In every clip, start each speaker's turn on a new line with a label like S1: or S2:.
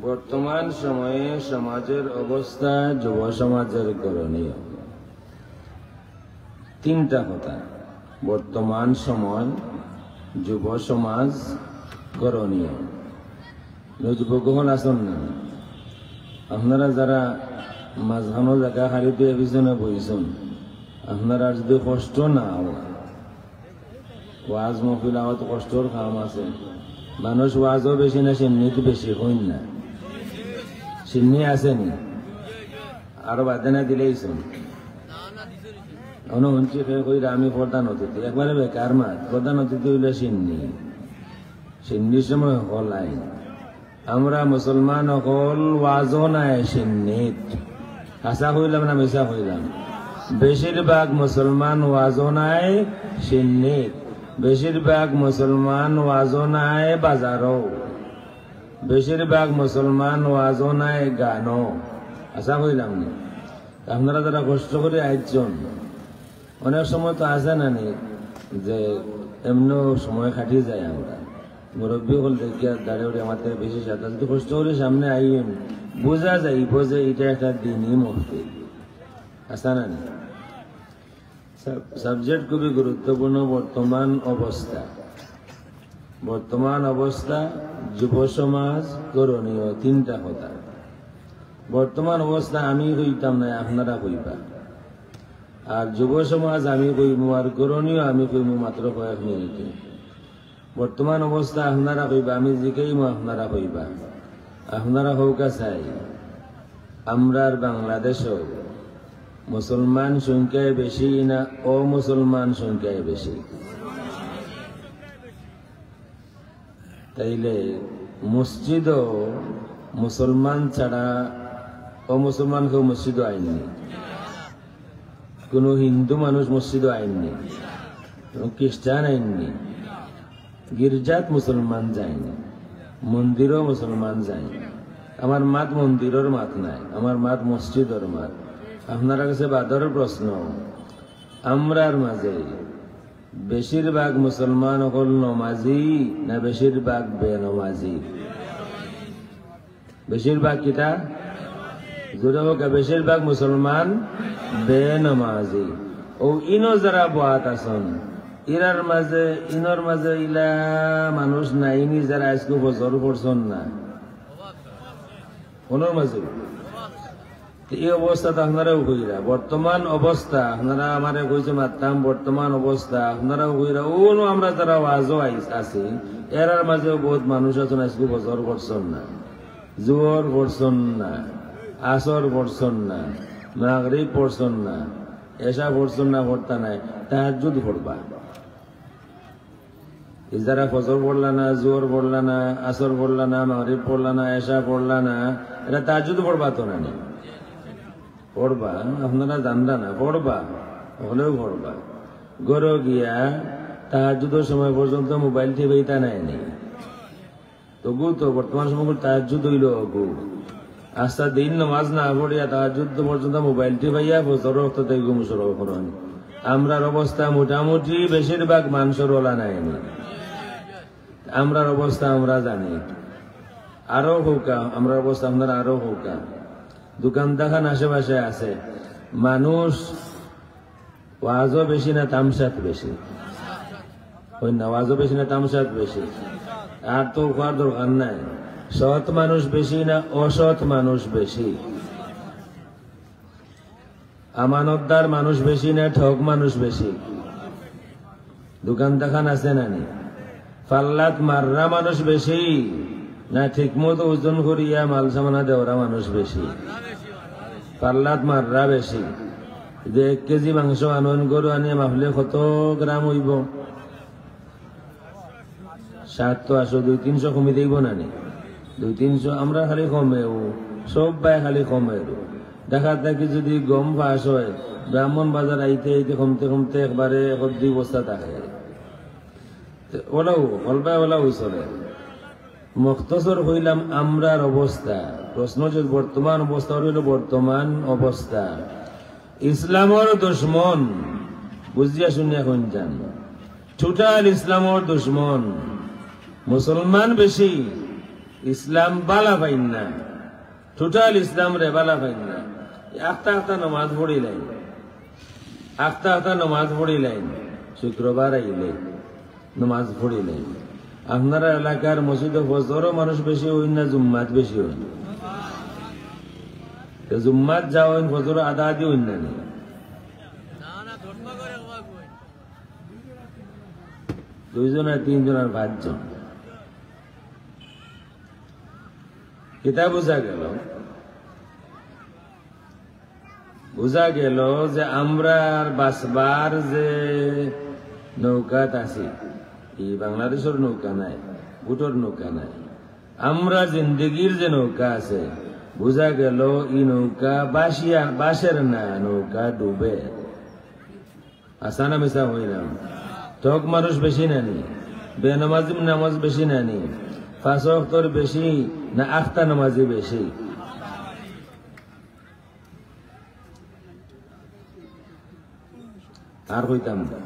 S1: বর্তমান সময়ে সমাজের অবস্থা, যুব সমাজের করণীয়। তিনটা কথা। বর্তমান সময়, যুব সমাজ, করণীয়। যুবকগণ আসুন না, আপনারা যারা মাঝখানো জায়গা হারিতে পিছনে বইছেন, আপনারা যদি কষ্ট না হয়, ওয়াজ মহফিল আওয়াত কষ্টর কাম আছে। মানুষ ওয়াজও বেশি না, সিন্নিত বেশি হইন না। সিন্নি আসেনি আরো বাদে না দিলেইছেন অনুহঞ্চি কইরা আমি প্রধান অতিথি, একবারে বেকার মাত। প্রধান অতিথি হইলে সিন্নি, সিন্নির সময় হলাই। আমরা মুসলমান হল ওয়াজও নাই সিন্নিত। আশা হইলাম না মিশা হইলাম? বেশিরভাগ মুসলমান ওয়াজও নাই সিন্নিত, বেশিরভাগ মুসলমান ওয়াজও নাই বাজারও, বেশিরভাগ মুসলমান ওয়াজও নাই গানও। আশা হইলাম না? আপনারা যারা কষ্ট করে আইছেন, অনেক সময় তো আসে না নি যে এমন সময় কাটিয়ে যায়। আমরা মুরব্বী হল দেখিয়া দাঁড়িয়ে আমাদের বেশি সাথে যদি কষ্ট করে সামনে আইন, বোঝা যাইব যে এটা একটা দিনই মহফিল। আসা না নি? সাবজেক্ট খুবই গুরুত্বপূর্ণ। বর্তমান অবস্থা, বর্তমান অবস্থা, যুব সমাজ, করণীয়। তিনটা কথা। বর্তমান অবস্থা আমি কইতাম না, আপনারা কইবা। আর যুব সমাজ আমি কইমু, আর করণীয় আমি কইমু মাত্র কয়েক মিনিটে। বর্তমান অবস্থা আপনারা কইবা, আমি জিকেইমু আপনারা কইবা। আপনারা হৌকা চাই আমরার বাংলাদেশও মুসলমান সংখ্যায় বেশি না অমুসলমান সংখ্যায় বেশি? তাইলে মসজিদও মুসলমান ছাড়া অমুসলমান কেউ মসজিদও আইননি। কোন হিন্দু মানুষ মসজিদও আইননি, খ্রিস্টান আইননি, গির্জাত মুসলমান যায়নি, মন্দিরও মুসলমান যায়নি। আমার মাত মন্দিরের মাত নাই, আমার মাত মসজিদের মাত। আপনার কাছে বাদর প্রশ্ন, আমরার মাঝে বেশিরভাগ মুসলমান হল নমাজি না বেশিরভাগ বেনমাজি? বেশিরভাগ কিটা জোরে হোক? বেশিরভাগ মুসলমান বেনমাজি। ও ইনো যারা বাত আছেন, ইরার মাঝে ইনর মাঝে ইলা মানুষ নাইনি যারা আজকে বছর করছেন না ওনার মাঝে। এই অবস্থাটা আপনারাও কইরা, বর্তমান অবস্থা আপনারা আমারে কইছে মারতাম, বর্তমান অবস্থা আপনারাও কইরা। ওনো আমরা যারা ওয়াজও আছি, এরার মাঝেও বহুত মানুষ আছেন আজকে বছর করছেন না, জোর পড়ছেন না, আসর পড়ছেন না, মাগরিব পড়ছেন না, এশা পড়ছেন না, পড়তা নাই, তাহাজ্জুদ পড়বা। যারা ফজর পড়লা না, জোর পড়লা না, আসর পড়লা না, মাগরিব পড়লা না, এশা পড়লা না, এটা তাহাজ্জুদ পড়বা তো না? পড়বা, আপনারা জানলা না, পড়বা, হলেও পড়বা। গরো গিয়া তাহাজ্জুদের সময় পর্যন্ত মোবাইল টিভিটা নাই নি, তবু তো বর্তমান সময় তাহাজ্জুদ হইল গু। আস্তা দিন নামাজ না পড়িয়া তাহাজ্জুদ পর্যন্ত মোবাইল টিভাইয়া বছর রক্ত গুমসর করেন। আমরার অবস্থা মোটামুটি বেশিরভাগ মানুষের ওলা নাইনি। আমরার অবস্থা আমরা জানি। আরো হৌকা আমরার অবস্থা আপনার আরো হৌকা। দোকান দেখান আশেপাশে আছে, মানুষ ওয়াজও বেশি না তামসাত বেশি? ওই না, ওয়াজও বেশি না তামসাত বেশি? আর তো হওয়ার দরকার নাই। সৎ মানুষ বেশি না অসৎ মানুষ বেশি? আমানতদার মানুষ বেশি না ঠক মানুষ বেশি? দোকান দেখান আছে না নি? পাল্লাত মাররা মানুষ বেশি না ঠিক মতো ওজন করিয়া মাল সামানা দেওয়া মানুষ বেশি? পাল্লাত মাররা বেশি। যে 1 কেজি মাংস আনয়ন গরু আনিয়ে মাফলে কত গ্রাম হইব? 7 তো আসো 200-300 কমে দেব না নি? 200-300 আমরা খালি কমেও, সব বাই খালি কমেও। দেখা থাকি যদি গম ফাঁস হয়, ব্রাহ্মণ বাজার আইতে আইতে কমতে কমতে একবারে 1-2 বস্তা থাকে। ওলাও হলবাই ওলাও চলে। মুখতসর হইলাম আমরার অবস্থা। প্রশ্ন যে বর্তমান অবস্থা হইল বর্তমান অবস্থা। ইসলামর দুশ্মন বুঝিয়া শুনিয়া কোন যান, টোটাল ইসলামর দুশ্মন মুসলমান বেশি ইসলাম বালা পাইন না, টোটাল ইসলাম রে বালা পাইন না। আখতা আখতা নমাজ পড়িলেন, আখতা আখতা নমাজ পড়িলেন, শুক্রবার আইলে নমাজ পড়িলেন। আপনারা এলাকার মসজিদে ফজরও মানুষ বেশি হইন না জুম্মাত বেশি হইন? জুম্মাত যাওয়েন ফজর আদা আদি হইন না? দুইজন আর তিনজন আর 5 জন। এটা বোঝা গেল যে আমরা বাসবার যে নৌকাত আছি, এই বাংলাদেশের নৌকা নাই, বুটোর নৌকা নাই, আমরা জিন্দগির যে নৌকা আছে, বোঝা গেল এই নৌকা বাসের না, নৌকা ডুবে। আসানা মিশা হইলাম। ঠক মানুষ বেশি নানি, বেনামাজি নামাজ বেশি নানি, 5 ওয়াক্তর বেশি না আখতা নামাজি বেশি? আর হইতাম না।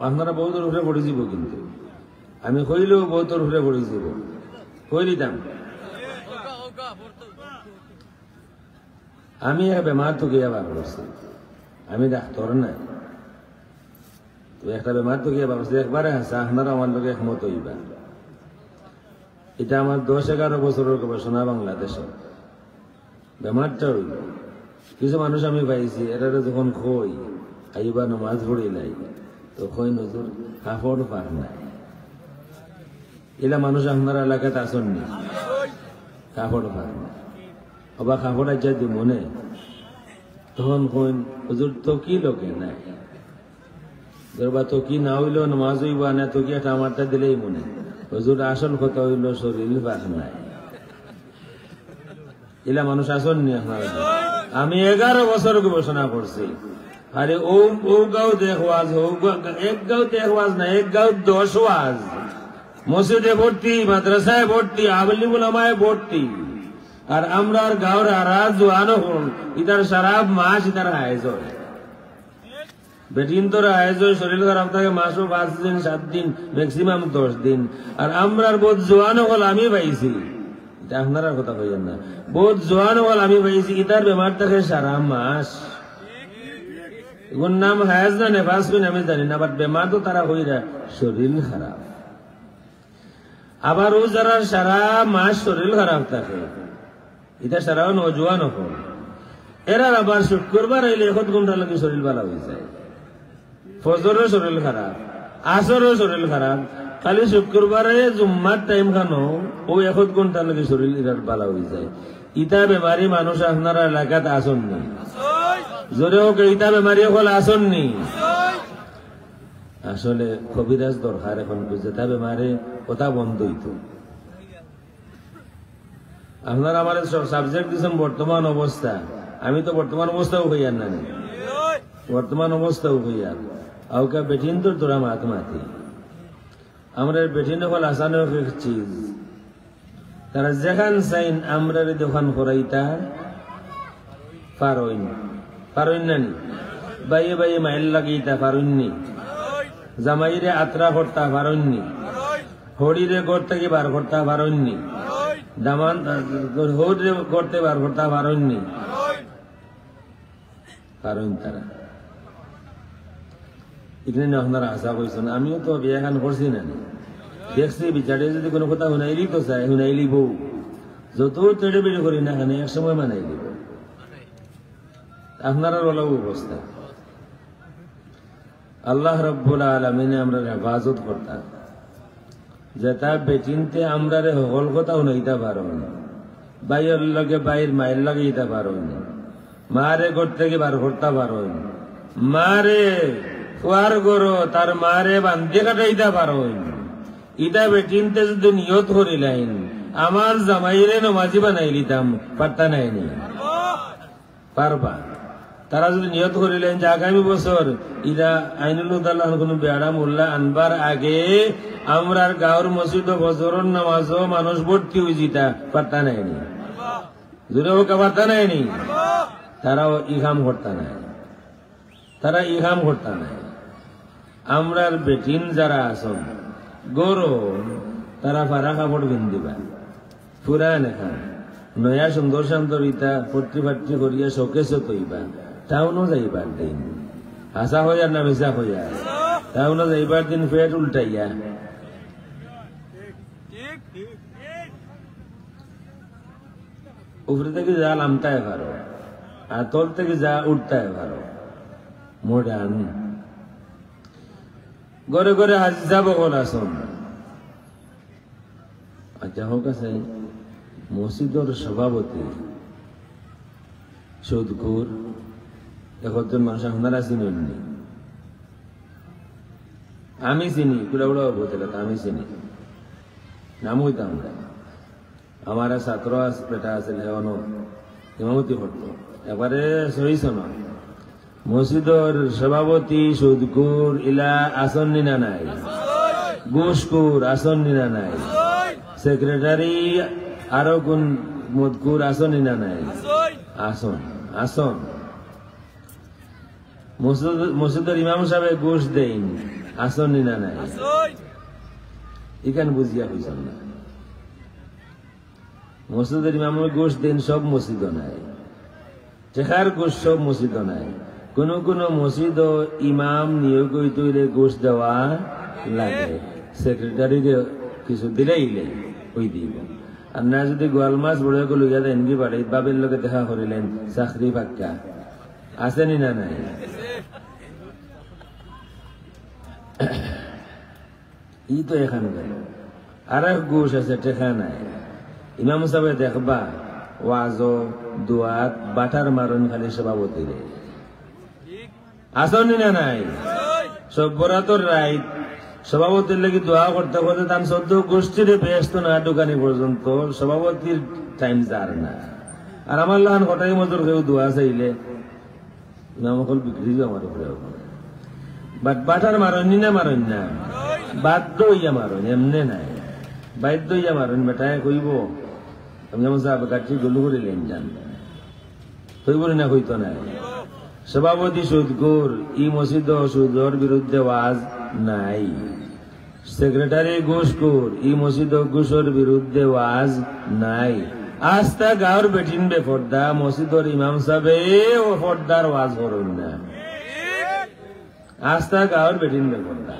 S1: আপনারা বহুতর উপরে পড়ে যাব, কিন্তু আমি কইলেও বহুতর উপরে পড়ে যাব, কই দিতাম। আমি এক বেমার তো গিয়া বার করছি, আমি ডাক্তার নাই, তো একটা বেমার তো গিয়া বার করছি। একবারে হাসা, আপনারা আমার লোক একমত হইবা। এটা আমার 10-11 বছরের গবেষণা বাংলাদেশে। বেমারটা হইল কিছু মানুষ আমি পাইছি, এরা যখন কই আইবা নমাজ পড়িলাই, তো কই নজর কাপড় পার নাই। এলা মানুষ আপনারা এলাকাতে আসেননি, কাপড় পার নাই। আবার কাপড় আইজা দি মনে, তখন কইন হুজুর তো কি লোকে নাই, ধরবা তো কি না হইলেও নমাজ হইবা না, তো কি একটা আমারটা দিলেই মনে। হুজুর আসল কথা হইল শরীর পার নাই। এলা মানুষ আসেননি আপনারা? আমি 11 বছর গবেষণা করছি। আরে ও গাঁও দেখওয়াজ, এক গাঁও দেখওয়াজ না, এক গাঁও 10 ওয়াজ, মসজিদে ভর্তি, মাদ্রাসায় ভর্তি, আলিম উলামায় ভর্তি। আর আমরা গাঁওর আরাজ জোয়ানো হল, ইতার সারা মাস ইতার আয়োজ হয়। বেটিন তোর আয়োজ হয়, শরীর খারাপ থাকে মাসও 5 দিন 7 দিন, ম্যাক্সিমাম 10 দিন। আর আমরার বোধ জোয়ানো হল আমি পাইছি, এটা আপনারা কথা কইয়েন না, বোধ জোয়ানো হল আমি পাইছি, ইতার বেমার থাকে সারা মাস। এগুলোর নাম হায়াজ না নেফাস কিন আমি জানি না, বাট বেমার তো তারা হইরা শরীর খারাপ। আবার ও যারা সারা মাস শরীর খারাপ থাকে, এটা সারাও নজওয়ান হল, এরা আবার শুক্রবার আইলে 1 ঘন্টা লাগে শরীর ভালো হয়ে যায়। ফজরের শরীর খারাপ, আসরের শরীর খারাপ, খালি শুক্রবারে জুম্মার টাইম খানো ও 1 ঘন্টা লাগে শরীর ভালো হয়ে যায়। ইটা বেমারি মানুষ আপনারা এলাকাতে আসেননি? জোরে হোক, ইটা বেমারি হল আসেননি? আসলে কবিরাজ দরকার এখন, যেটা বেমারে কথা বন্ধ হইতো। আপনারা আমার সাবজেক্ট দিচ্ছেন বর্তমান অবস্থা, আমি তো বর্তমান অবস্থাও হইয়ার না, বর্তমান অবস্থাও হইয়ার আউকা বেঠিন তো তোরা মাত মাতি। আমরা বেঠিন হল আসানের চিজ, তারা যেখান চাইন আমরা দোকান করাইতা পারইন, পারইন নানি, বাইয়ে বাইয়ে মাইল লাগাইতা পারইননি, জামাইরে আত্রা করতা পারইননি, হরিরে ঘর থেকে বার করতা পারইননি, দামান হরিরে করতে বার করতা পারইননি, পারইন তারা। এখানে আপনারা আশা করছেন, আমিও তো বিয়ে খান করছি না, দেখছি বিচারে যদি কোনো কথা শুনাইলি তো চাই, শুনাইলি বউ যত তেড়ে বেড়ে করি না কেন এক সময় মানাই দিব। আপনারা বলা অবস্থা। আল্লাহ রাব্বুল আলামিনে আমরা হেফাজত করতাম, যেটা বেটিনতে আমরা সকল কথা শুনাইতে পারো না, বাইয়ের লগে বাইর মায়ের লগে ইতে পারো না, মারে ঘর থেকে বার করতে পারো না, মারে খোয়ার গরো তার মারে বান্ধে কাটাইতে পারো না। ইটা বেটিনতে যদি নিয়ত করিলাইন আমার জামাইরে নমাজি বানাই লিতাম, পারতা নাই নি? পারবা? তারা যদি নিয়ত করিলেন যে আগামী বছর ইরা আইনুল উদ্দাল্লাহ কোন বেড়া মোল্লা আনবার আগে আমরার গাঁর মসজিদ বছরের নামাজও মানুষ ভর্তি হয়ে যেতা, পারতা নাই নি? জোরে হোক, পারতা নাই নি? তারাও ইহাম করতা নাই, তারা ইহাম করতা নাই। আমরার বেটিন যারা আসন গরো তারা ফারা কাপড় বিন্দিবা ফুরান এখন নয়া সুন্দর সুন্দর ইটা পট্টি করিয়া শোকেশও তৈবা টাউনও যাইবার দিন হাসা হইয়া না মিশা হইয়া টাউনও যাইবার দিন পেট উল্টাইয়া উপরে থেকে যা নামতায় পারো আর তোর থেকে যা উঠতায় পারো মডার্ন ঘরে ঘরে হাজি যাব কোন আসন আচ্ছা হোক আছে মসজিদের সভাপতি সুদখোর একজন মানুষ আপনারা চিনেননি আমি চিনি কুড়া উড়া বলতে আমি চিনি নাম হইতাম না আমার ছাত্র বেটা আছে এখনো ইমামতি করতো এবারে সহিস না মসজিদের সভাপতি সুদখোর ইলা আসন নিনা নাই ঘুষখোর আসন নিনা নাই সেক্রেটারি আরো কোন মদখোর আসন নিনা নাই আসন আসন মসজিদের ইমাম সাহেব ঘুষ দেন আসন নিনা নাই এখানে বুঝিয়া হইছেন না মসজিদের ইমাম ঘুষ দেন সব মসজিদ নাই চেহার ঘুষ সব মসজিদ নাই কোন কোন মসজিদ ইমাম নিয়োগ হইতে ঘুষ দেওয়া লাগে সেক্রেটারিকে কিছু দিলেইলে ওই দিব আর না যদি গোয়াল মাছ বড় করে লইয়া দেন কি পারে বাবের লোকে দেখা করিলেন চাকরি পাক্কা আসেনি না নাই ই তো এখানে গেল আর এক ঘুষ আছে টেকা নাই ইমাম সাহেব দেখবা ওয়াজো দুয়াত বাটার মারণ খালি সভাপতি রে আসনি না নাই সব বরাতর রাইত সভাপতির লাগি দোয়া করতে করতে তার 14 গোষ্ঠীরে ব্যস্ত না দোকানি পর্যন্ত সভাপতির টাইম যার না আর আমার লাহান হঠাৎ মজুর কেউ দোয়া চাইলে নামকল বিক্রি আমার উপরে বাট বাটার মারণ না বাধ্য হইয়া মারণ এমনে নাই বাধ্য হইয়া মারণ বেটায় কইব আমি যেমন সাহেব কাটি গলু করে লেন যান কইব না কইতো নাই সভাপতি সুদখোর ই মসজিদ সুদর বিরুদ্ধে ওয়াজ নাই সেক্রেটারি ঘুষখোর ই মসজিদ ঘুষের বিরুদ্ধে ওয়াজ নাই আস্তা গাঁর বেটিন বেফর্দা মসজিদর ইমাম সাহেবে ও ফর্দার ওয়াজ করুন না আস্তা গাঁর বেটিন বেফর্দা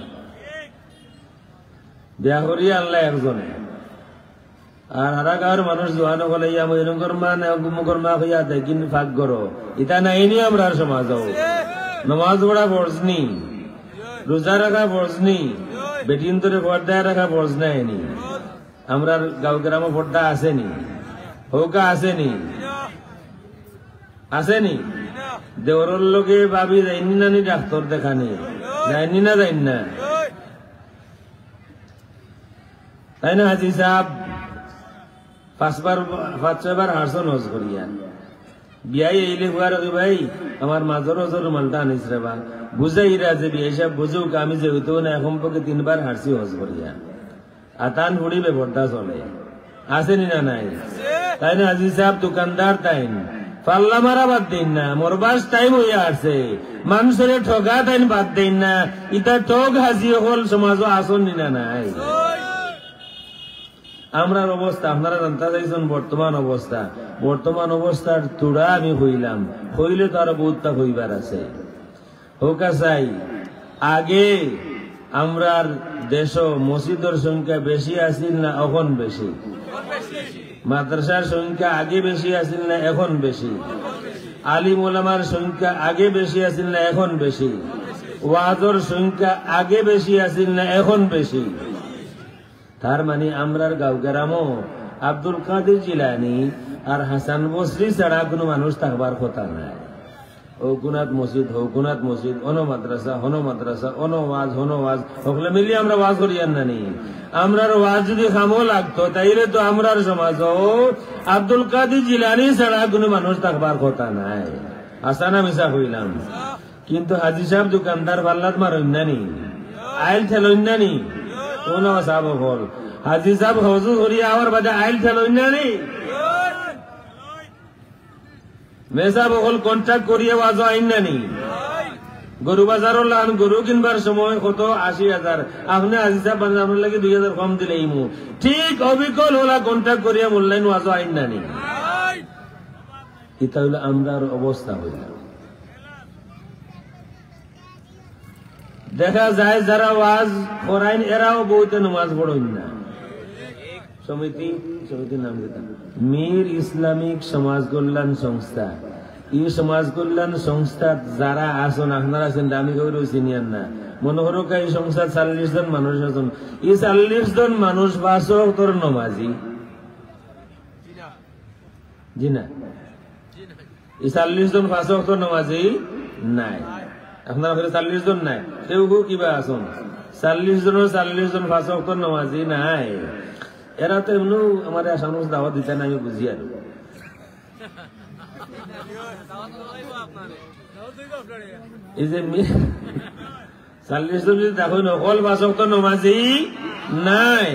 S1: বিয়া করিয়া আনলা একজনে আর হারা গাঁর মানুষ জোয়ানো বলে এরকম মা মুখর মা হইয়া দেয় কিন্তু ফাঁক করো ইটা নাইনি আমরা সমাজ নমাজ পড়া ফরজনি রোজা রাখা ফরজনি বেটিন তোরে পর্দায় রাখা ফরজ নাইনি আমরা গাঁও গ্রামে পর্দা আসেনি হৌকা আসেনি দেওয়ার লোকে ভাবি যাইনি নানি ডাক্তার দেখানি যাইনি না যাইনি না তাই না হাজি সাহেব 5-6বার হারসন হজ করিয়া বিয়াই এলে হুয়ার ভাই আমার মাজর হজর মালটা আনিস রে বা বুঝাই রা যে বিয়াই সাহেব বুঝুক আমি যে হইতো না এখন পক্ষে 3বার হারসি হজ করিয়া আতান ফুড়িবে ভর্তা চলে আসেনি না নাই তাই না হাজি সাহেব দোকানদার তাইন পাল্লা মারা বাদ দিন না মরবাস টাইম হইয়া আসছে মানুষের ঠগা তাইন বাদ দিন না ইটা ঠগ হাজি হল সমাজ আসন না নাই আমরার অবস্থা আপনারা জানতে চাইছেন বর্তমান অবস্থার তুড়া আমি হইলে তো আরো বহুতটা হইবার আছে হোকা চাই আগে আমরার দেশ মসজিদের সংখ্যা বেশি আসিল না এখন বেশি মাদ্রাসার সংখ্যা আগে বেশি আসিল না এখন বেশি আলিম ওলামার সংখ্যা আগে বেশি আসিল না এখন বেশি ওয়াজর সংখ্যা আগে বেশি আসিল না এখন বেশি তার মানে আমরার গাঁও গ্রামও আব্দুল কাদের জিলানি আর হাসান বসরি ছাড়া কোনো মানুষ থাকবার কথা নাই হৌকুনাথ মসজিদ অনো মাদ্রাসা অনো ওয়াজ সকলে মিলিয়ে আমরা ওয়াজ করি আর নানি আমরার ওয়াজ যদি খামো লাগতো তাইলে তো আমরার সমাজ আব্দুল কাদের জিলানি ছাড়া কোনো মানুষ থাকবার কথা নাই আসানা মিশা হইলাম কিন্তু হাজি সাহেব দোকানদার পাল্লাত মারইন নানি আইল ঠেলইন নানি কোন সাহেব হল হাজি সাহেব হজু করিয়া আবার বাদে আইল ঠেলইন নানি মেসা বহল কন্ট্রাক্ট করিয়া ওয়াজ আইন নানি গরু বাজারও লান গরু কিনবার সময় কত 80,000 আপনি আজিসা বান আপনার লাগে 2,000 কম দিলে ইমু ঠিক অবিকল হলা কন্ট্যাক্ট করিয়া মূল্যায়ন ওয়াজ আইন নানি এটা হইল আমরার অবস্থা হইল দেখা যায় যারা ওয়াজ করাইন এরাও বহুত নামাজ পড়েন না সমিতির নাম দিতাম মীর ইসলামিক সমাজ কল্যাণ সংস্থা এই সমাজ কল্যাণ সংস্থা যারা আসুন আপনারা আছেন আমি কেউ চিনিয়ান না মনে করো এই সংস্থা 40 জন মানুষ আছেন এই 40 জন মানুষ 5 ওয়াক্তের নামাজি জি না এই 40 জন 5 ওয়াক্তের নামাজি নাই আপনারা 40 জন নাই কেউ কিবা আসুন 40 জন 5 ওয়াক্তের নামাজি নাই এরা তো এমন আমার আসানুস দাওয়াত দিতে না আমি বুঝি আর এই যে 40 জন যদি দেখো নকল 5 ওয়াক্ত নামাজি নাই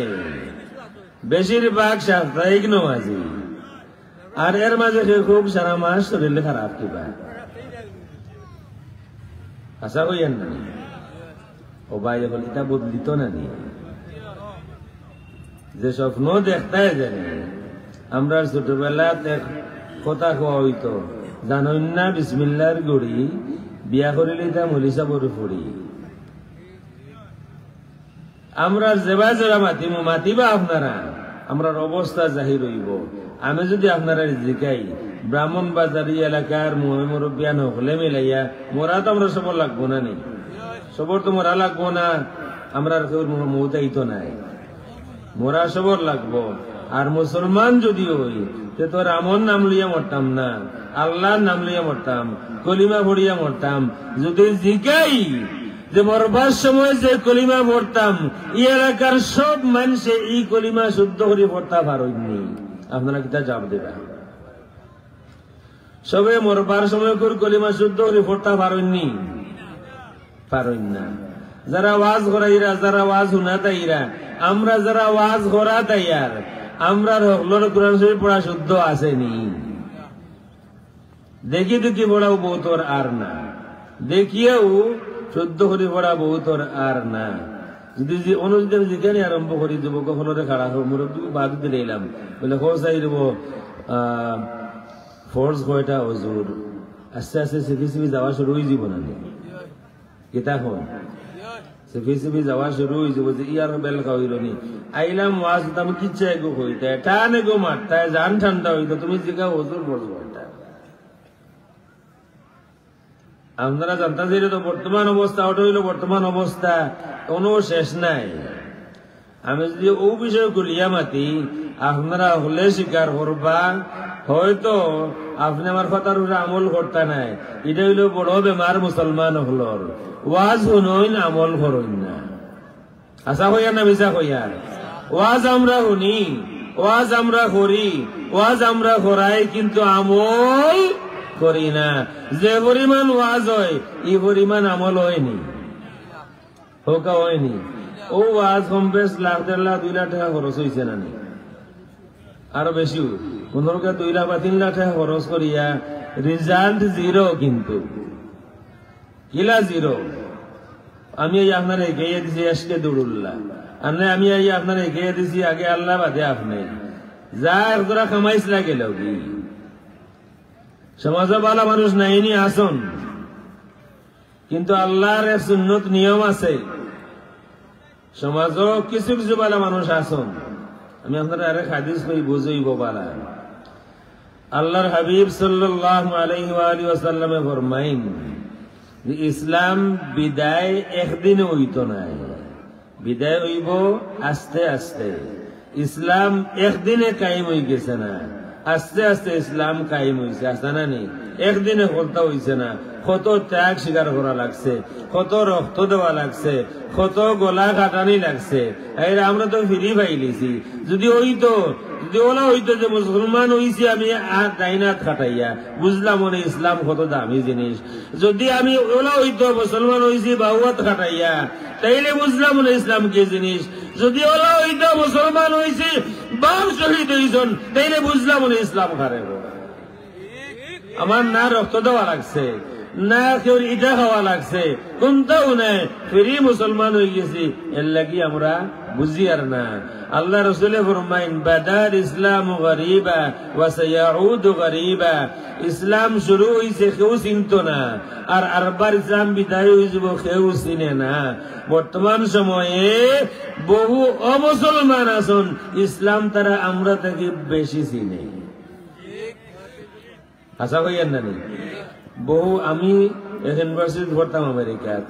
S1: বেশিরভাগ সাপ্তাহিক নামাজি আর এর মাঝে খুব সারা মাস শরীরে খারাপ কিবা আশা কইয়েন না ও ভাই এখন এটা বদলিত না নি যে স্বপ্ন দেখতাই জানি আমরা ছোটবেলাতে কথা কোয়া হইতো জানেন না বিসমিল্লাহর গুড়ি বিয়া করিলে তা মলিসা বড় ফুড়ি আমরা যেবা যেবা মাতিবা আপনারা আমরার অবস্থা জাহির হইব আমি যদি আপনারা জিকাই ব্রাহ্মণবাজারি এলাকার মুরব্বিয়ান হলে মিলাইয়া মোরা তো আমরা সবর লাগবো না নেই সবর তো মোরা লাগবো না আমরা মৌতাইতো নাই মোরা সবর লাগবো আর মুসলমান যদি হই তো রামন নাম লইয়া মরতাম না আল্লাহর নাম লইয়া মরতাম কলিমা পড়িয়া মরতাম যদি জিকাই যে মরবার সময় যে কলিমা পড়তাম এই এলাকার সব মানুষে এই কলিমা শুদ্ধ করে পড়তা পারেননি আপনারা কিতা জবাব দেবেন সবে মরবার সময় কলিমা শুদ্ধ করে পড়তা পারেননি পারেন না যারা ওয়াজ করাইরা যারা ওয়াজ শুনা তাইরা আমরা যারা ওয়াজ করা তাইয়ার আমরা হকলর কোরআন শরীফ পড়া শুদ্ধ আসেনি দেখি পড়াও বহুতর আর না দেখিয়েও শুদ্ধ করে পড়া বহুতর আর না যদি অনুযায়ী আমি যেখানে আরম্ভ করি যুবক হলরে খাড়া হোক মুরব্বী বাদ দিলে এলাম বলে খোঁজ চাই দেব ফোর্স কয়টা হজুর আস্তে আস্তে সিপি যাওয়া শুরু হয়ে যাব না কিতা হন সিপি যাওয়া শুরু হয়ে যাব যে ইয়ার বেল খাওয়াইল নি আইলাম ওয়াজ আমি কিচ্ছা এগো হইতে টানে গো মারতায় জান ঠান্ডা হইতো তুমি জিগা হজুর বলবো এটা আপনারা জানতেন যে তো বর্তমান অবস্থা ওটা হইল বর্তমান অবস্থা কোনো শেষ নাই আমি যদি ও বিষয় গুলিয়া মাতি আপনারা হলে স্বীকার করবা হয়তো আপনি আমার কথার উপরে আমল করতে নাই এটা হইল বড় বেমার মুসলমান হলর ওয়াজ শুনইন আমল করইন না আশা হইয়া না মিশা হইয়ার ওয়াজ আমরা শুনি ওয়াজ আমরা করি ওয়াজ আমরা করাই কিন্তু আমল করি না যে পরিমাণ ওয়াজ হয় এই পরিমাণ আমল হয়নি হোকা হয়নি ও ওয়াজ কম বেশ লাখ 1.5 লাখ 2 লাখ টাকা খরচ হয়েছে না আরো বেশি 2 লাখ বা 3 লাখ টাকা খরচ করিয়া রেজাল্ট জিরো কিন্তু কিলা জিরো আমি আপনার এগিয়ে দিছি আজকে দৌড়ুল্লাহ আমি আপনার এগিয়ে দিছি আগে আল্লাহ বাদে আপনি যা একদরা কামাইছ লাগে কি সমাজে ভালো মানুষ নাইনি আসন কিন্তু আল্লাহর এক সুন্নত নিয়ম আছে সমাজও কিছু কিছু ভালো মানুষ আসন আমি আপনারা আরেক হাদিস কই বুঝাইব বালা আল্লাহর হাবিব সাল্লাল্লাহু আলাইহি ওয়া আলিহি ওয়াসাল্লামে ফরমাইন যে ইসলাম বিদায় একদিনে হইতো না বিদায় হইব আস্তে আস্তে ইসলাম একদিনে কায়েম হয়ে গেছে না আস্তে আস্তে ইসলাম কায়েম হয়েছে আসে না নেই একদিনে করতে হয়েছে না কত ত্যাগ স্বীকার করা লাগছে কত রক্ত দেওয়া লাগছে কত গলা কাটানি লাগছে আমরা তো ফিরি পাইলিছি যদি হইতো যদি ওলা হইতো যে মুসলমান হইছি আমি ডাইনাত খাটাইয়া বুঝলাম মনে ইসলাম কত দামি জিনিস যদি আমি ওলা হইতো মুসলমান হইছি বাহুয়াত খাটাইয়া তাইলে বুঝলাম মনে ইসলাম কি জিনিস যদি ওলা হইতো মুসলমান হইছি বাপ শহীদ হইছন তাইলে বুঝলাম মনে ইসলাম খারে আমার না রক্ত দেওয়া লাগছে না কেউ ইটা খাওয়া লাগছে, কোনটাও নাই, ফেরি মুসলমান হয়ে গেছি, এর লাগি আমরা বুঝি আর না। আল্লাহ রসুলে ফরমাইন বাদার ইসলাম গরিবা ওয়া সায়াউদু গরিবা, ইসলাম শুরু হইছে কেউ চিনত না, আর আরবার ইসলাম বিদায় হয়ে যাব কেউ চিনে না। বর্তমান সময়ে বহু অমুসলমান আছেন, ইসলাম তারা আমরা থেকে বেশি চিনে। আশা করিয়েন না নি বহু, আমি ইউনিভার্সিটি পড়তাম আমেরিকাত,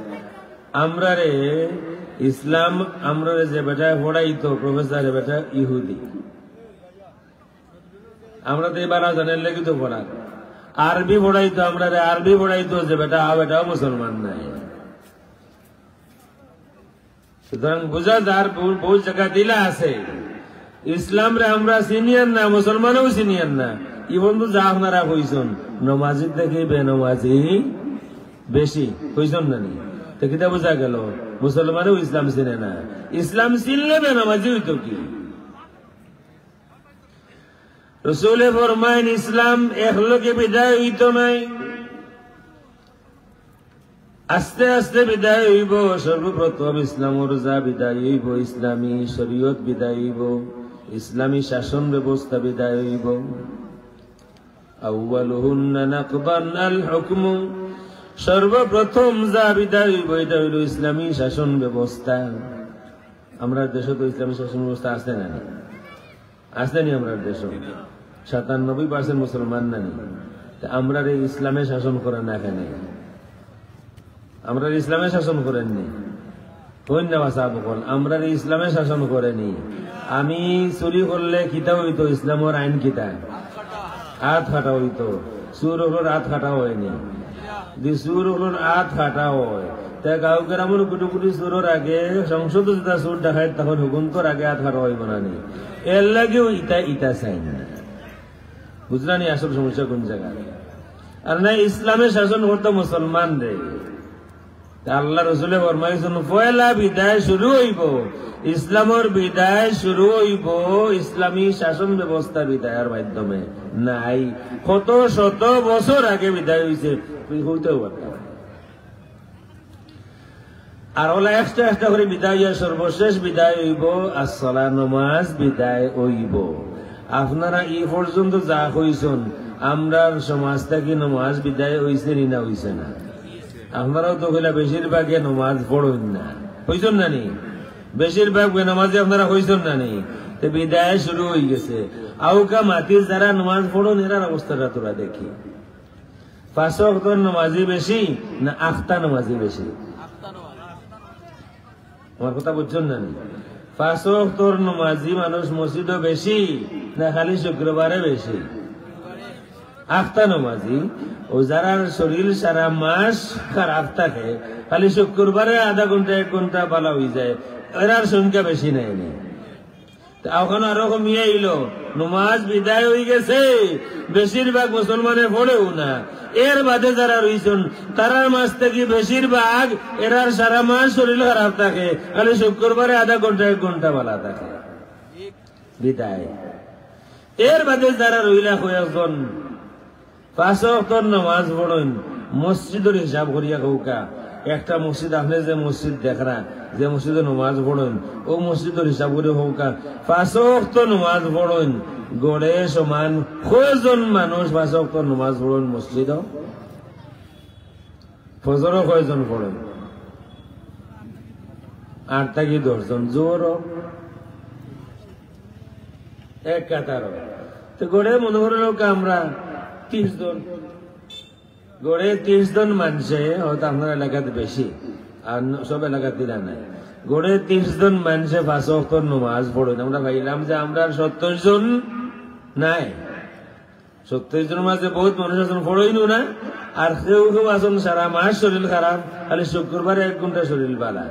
S1: আমরা রে ইসলাম আমরা যে বেটা পড়াইতো প্রফেসর বেটা ইহুদি, আমরা তো এবার জানেন লেগে তো পড়া, আরবি পড়াইতো আমরা রে, আরবি পড়াইতো যে বেটা বেটাও মুসলমান নাই। সুতরাং বোঝা যার বহু জায়গা দিলা আছে, ইসলাম রে আমরা সিনিয়র না, মুসলমানও সিনিয়র না। ই বন্ধু যা আপনারা কইছেন নমাজির থেকে বেনমাজি বেশি কইছেন না নি, তো কিতা বোঝা গেল মুসলমানও ইসলাম চিনে না, ইসলাম চিনলে বেনমাজি হইতো কি? রসুলে ফরমাইন ইসলাম একলোকে বিদায় হইত নাই, আস্তে আস্তে বিদায় হইব। সর্বপ্রথম ইসলামর যা বিদায় হইব, ইসলামী শরীয়ত বিদায় হইব, ইসলামী শাসন ব্যবস্থা বিদায় হইব। আউয়ালুহুন্না নাকবান আল হুকমু, সর্বপ্রথম যা বিদায় হইব এটা হইল ইসলামী শাসন ব্যবস্থা। আমরা দেশে তো ইসলামী শাসন ব্যবস্থা আছে না, আছে নি? আমরা দেশ 97% মুসলমান নানি, আমরা ইসলামে শাসন করেন না, এখানে আমরা ইসলামে শাসন করেননি। আমরা ইসলামে শাসন করেনি। আমি চুরি করলে কিতা হইতো, ইসলামের আইন কিতা হাত খাটা হইতো, চুর হলোর হাত খাটা হয়নি। যদি চুর হলোর হাত খাটা হয়, তা গাঁও গ্রামের কোটি কোটি চুরের আগে সংসদ যেটা চুর দেখায় তখন হুকুমতর আগে হাত খাটা হইব না নি, এর লাগেও ইটা ইটা চাই না। বুঝলানি আসল সমস্যা কোন জায়গায়? আর না ইসলামে শাসন করতো মুসলমান রে। আল্লাহ রসুলে ফরমাইছেন পয়লা বিদায় শুরু হইব, ইসলামের বিদায় শুরু হইব ইসলামী শাসন ব্যবস্থা বিদায়ের মাধ্যমে। নাই, কত শত বছর আগে বিদায় হইছে, হইতেও পারতাম। আর ওলা একটা করে বিদায়, সর্বশেষ বিদায় হইব আসসালাহ, নমাজ বিদায় হইব। আপনারা এই পর্যন্ত যা হইছেন, আমরা সমাজ থেকে নমাজ বিদায় হইছে না হইছে না? আপনারাও তো কইলা বেশিরভাগে নমাজ পড়েন না, হইছেন না নি? বেশিরভাগ বেনামাজি আপনারা হইছেন না নি? তো বিদায় শুরু হয়ে গেছে। আউকা মাতির যারা নমাজ পড়েন এরার অবস্থাটা তোরা দেখি, 5 ওয়াক্ত নমাজি বেশি না আখতা নমাজি বেশি? আমার কথা বুঝছেন না নি? 5 ওয়াক্ত নমাজি মানুষ মসজিদও বেশি না খালি শুক্রবারে বেশি? আখতা নমাজি ও যারা শরীর সারা মাস খারাপ থাকে, খালি শুক্রবারে আধা ঘন্টা 1 ঘন্টা ভালো হয়ে যায়, এরার সংখ্যা বেশি নাই। ওখানে আরো কমিয়ে এলো, নমাজ বিদায় হয়ে গেছে, বেশিরভাগ মুসলমানে পড়েও না। এর বাদে যারা রয়েছেন তারার মাস থেকে বেশিরভাগ এরার সারা মাস শরীর খারাপ থাকে, খালি শুক্রবারে আধা ঘন্টা 1 ঘন্টা ভালো থাকে বিদায়। এর বাদে যারা রইলা কয়েকজন 5 ওয়াক্ত নামাজ পড়েন, মসজিদের হিসাব করিয়া কৌকা, একটা মসজিদ আপনি যে মসজিদ দেখরা, যে মসজিদে নামাজ পড়েন ও মসজিদের হিসাব করে কৌকা 5 ওয়াক্ত নামাজ পড়েন, গড়ে সমান কয়জন মানুষ 5 ওয়াক্ত নামাজ পড়েন মসজিদ? ফজরও কয়জন পড়েন? 8 থেকে 10 জন, জোর 1 কাতার। তো গড়ে মনে করেন আমরা 30 জন, গড়ে 30 জন মানুষে, হয়তো আপনার এলাকাতে বেশি আর সব এলাকাতে নাই, গড়ে 30 জন মানুষে 5 ওয়াক্ত নামাজ পড়েন। আমরা ভাইলাম যে আমরা 70 জন নাই, 70 জনের মাঝে বহুত মানুষ আছেন পড়েইনু না, আর কেউ কেউ আছেন সারা মাস শরীর খারাপ, খালি শুক্রবারে 1 ঘন্টা শরীর বালা।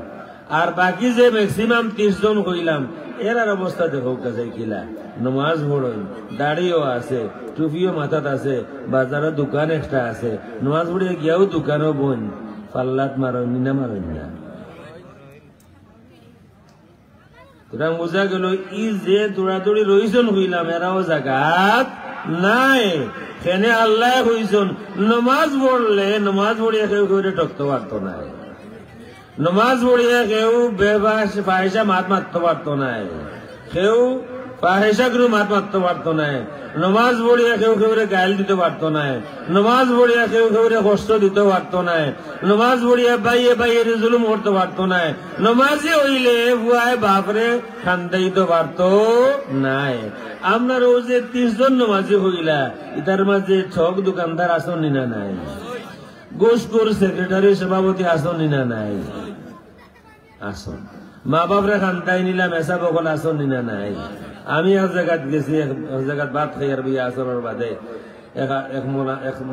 S1: আর বাকি যে ম্যাক্সিমাম 30 জন হইলাম, এরার অবস্থা দেখো কাছে কিলা, নমাজ পড়েন, দাড়িও আছে, টুপিও মাথাত আছে, বাজারে দোকান একটা আছে, নমাজ পড়ে গিয়াও দোকানও বোন, পাল্লাত মারনি না মারনি না। তোরা বোঝা গেল ই যে দৌড়াদৌড়ি রইছেন হইলাম, এরাও জাগাত নাই কেনে আল্লাহ হইছুন নমাজ পড়লে নমাজ পড়িয়া কেউ কেউ টকতে পারতো না, নমাজ পড়িয়া কেউ ফাহিসা মাত মারতে পারতো না, কেউ ফাহিসা গুরু মাত মারতে পারতো না, নমাজ পড়িয়া কেউ কেউ গাইল দিতে পারতো না, নমাজ পড়িয়া কেউ কেউ কষ্ট দিতে পারতো না, নমাজ পড়িয়া বাইয়ে বাইয়ে জুলুম করতে পারতো না, নমাজি হইলে বুয়ায় বাপরে খান্দাইতে পারতো নাই। আপনার ও যে 30 জন নমাজি হইলা ইতার মাঝে ঠক দোকানদার আসনি না নাই, গোষ্ঠীর সেক্রেটারি সভাপতি আসনি না নাই, আসন মা বাপরে খান্দাই নিলাম এসা বকল আসনি না নাই। আমি এক জায়গাত গেছি, এক জায়গাত ভাত খাইয়ার বিয়া আসরের বাদে এক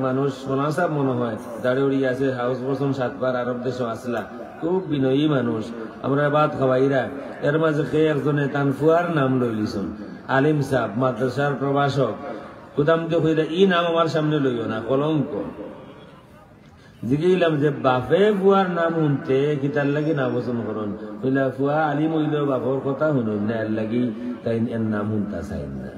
S1: মানুষ মোলা সাহেব মনে হয় দাড়ি উড়িয়ে আছে, হাউস বসন 7 বার আরব দেশ আসলা, খুব বিনয়ী মানুষ। আমরা ভাত খাওয়াইরা এর মাঝে খেয়ে একজনে তানফুয়ার নাম লইলিছন, আলিম সাহেব মাদ্রাসার প্রভাষক। কুদাম দিয়ে কইলা ই নাম আমার সামনে লইও না, কলঙ্ক। জিগেইলাম যে বাপে ফুয়ার নাম শুনতে কিতার লাগি না বচন করুন, কইলা ফুয়া আলিম হইলেও বাপর কথা শুনুন না, এর লাগি তাই এর নাম শুনতা চাই না।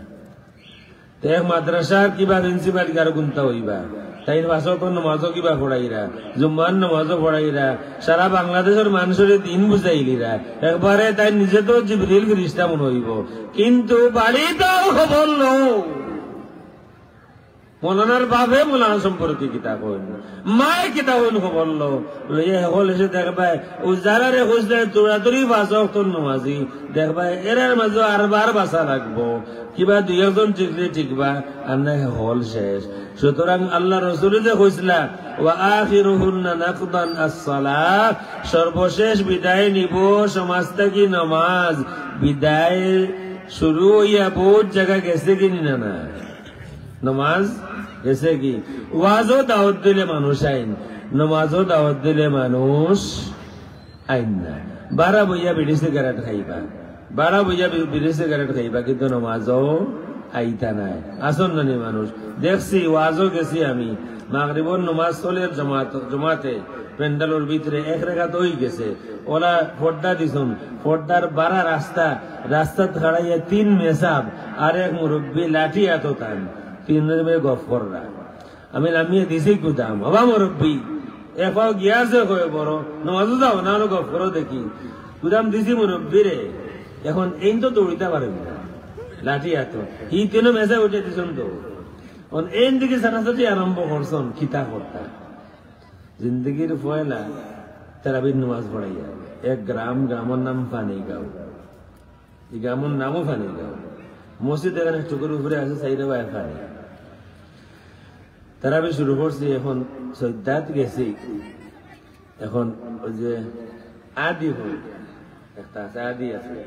S1: এক মাদ্রাসার কিবা প্রিন্সিপাল কারো গুনতা হইবা, তাই পাঁচক নমাজও কিবা পড়াইরা, জুম্মার নমাজও পড়াইরা, সারা বাংলাদেশের মানুষের দিন বুঝাইলিরা, একবারে তাই নিজে তো জিবরিল ফেরেশতা মনে হইব, কিন্তু বাড়িতেও খবর লও। মৌলানার বাপে মৌলানা সম্পর্কে কিতাব হইল, মায়ে কিতাব হইল খবর লইয়া সকল এসে দেখবাই ও যারা রে খুঁজলে তোড়াতুড়ি বাঁচক তোর নমাজি দেখবাই এরার মাঝে আরবার বাঁচা লাগবো, কিবা 2-1 টিকলে টিকবা আর না হল শেষ। সুতরাং আল্লাহ রসুল যে কইছিলা ওয়া আখিরুহুন্না নাকদান আস-সালাহ, সর্বশেষ বিদায় নিব সমাজ থেকে নামাজ। বিদায় শুরু হইয়া বহুত জায়গা গেছে কিনি না না নমাজ গেছে কি, ওয়াজও দাওয়াত দিলে মানুষ আইন, নমাজও দাওয়াত দিলে মানুষ আইন না। 12 বইয়া বিড়ি সিগারেট খাইবা, 12 বইয়া বিড়ি সিগারেট খাইবা, কিন্তু নমাজও আইতা নাই। আসন নানি মানুষ দেখছি, ওয়াজও গেছি আমি, মাগরিবর নমাজ চলের জমাতে প্যান্ডালোর ভিতরে 1 রেখাত হয়ে গেছে, ওলা পর্দা দিছুন, পর্দার 12 রাস্তা খাড়াইয়া 3 মেসাব আর এক মুরব্বী লাঠি এত টান, 3 গফ কররা। আমি নামিয়ে দিছি গুদাম, বাবা মুরব্বী এফাও গিয়াছে কয়ে বড় নমাজও যাও না, গফ করো দেখি। গুদাম দিছি মুরব্বী রে, এখন এই তো দৌড়িতে পারবি না, লাঠি এত ই 3 মেসা উঠে দিছুন তো এই দিকে সানাসাতি আরম্ভ করছন খিতা করতা। জিন্দগির ফয়লা তারাবির নমাজ পড়াইয়া এক গ্রামের নাম ফানিগাঁও, এই গ্রামের নামও ফানিগাঁও। মসজিদ এখানে টুকুর উপরে আছে, সাইডে বাই ফানি। তারাবি শুরু করছি, এখন সৈদাত গেছি, এখন ওই যে আদি হই একটা আছে, আদি আছে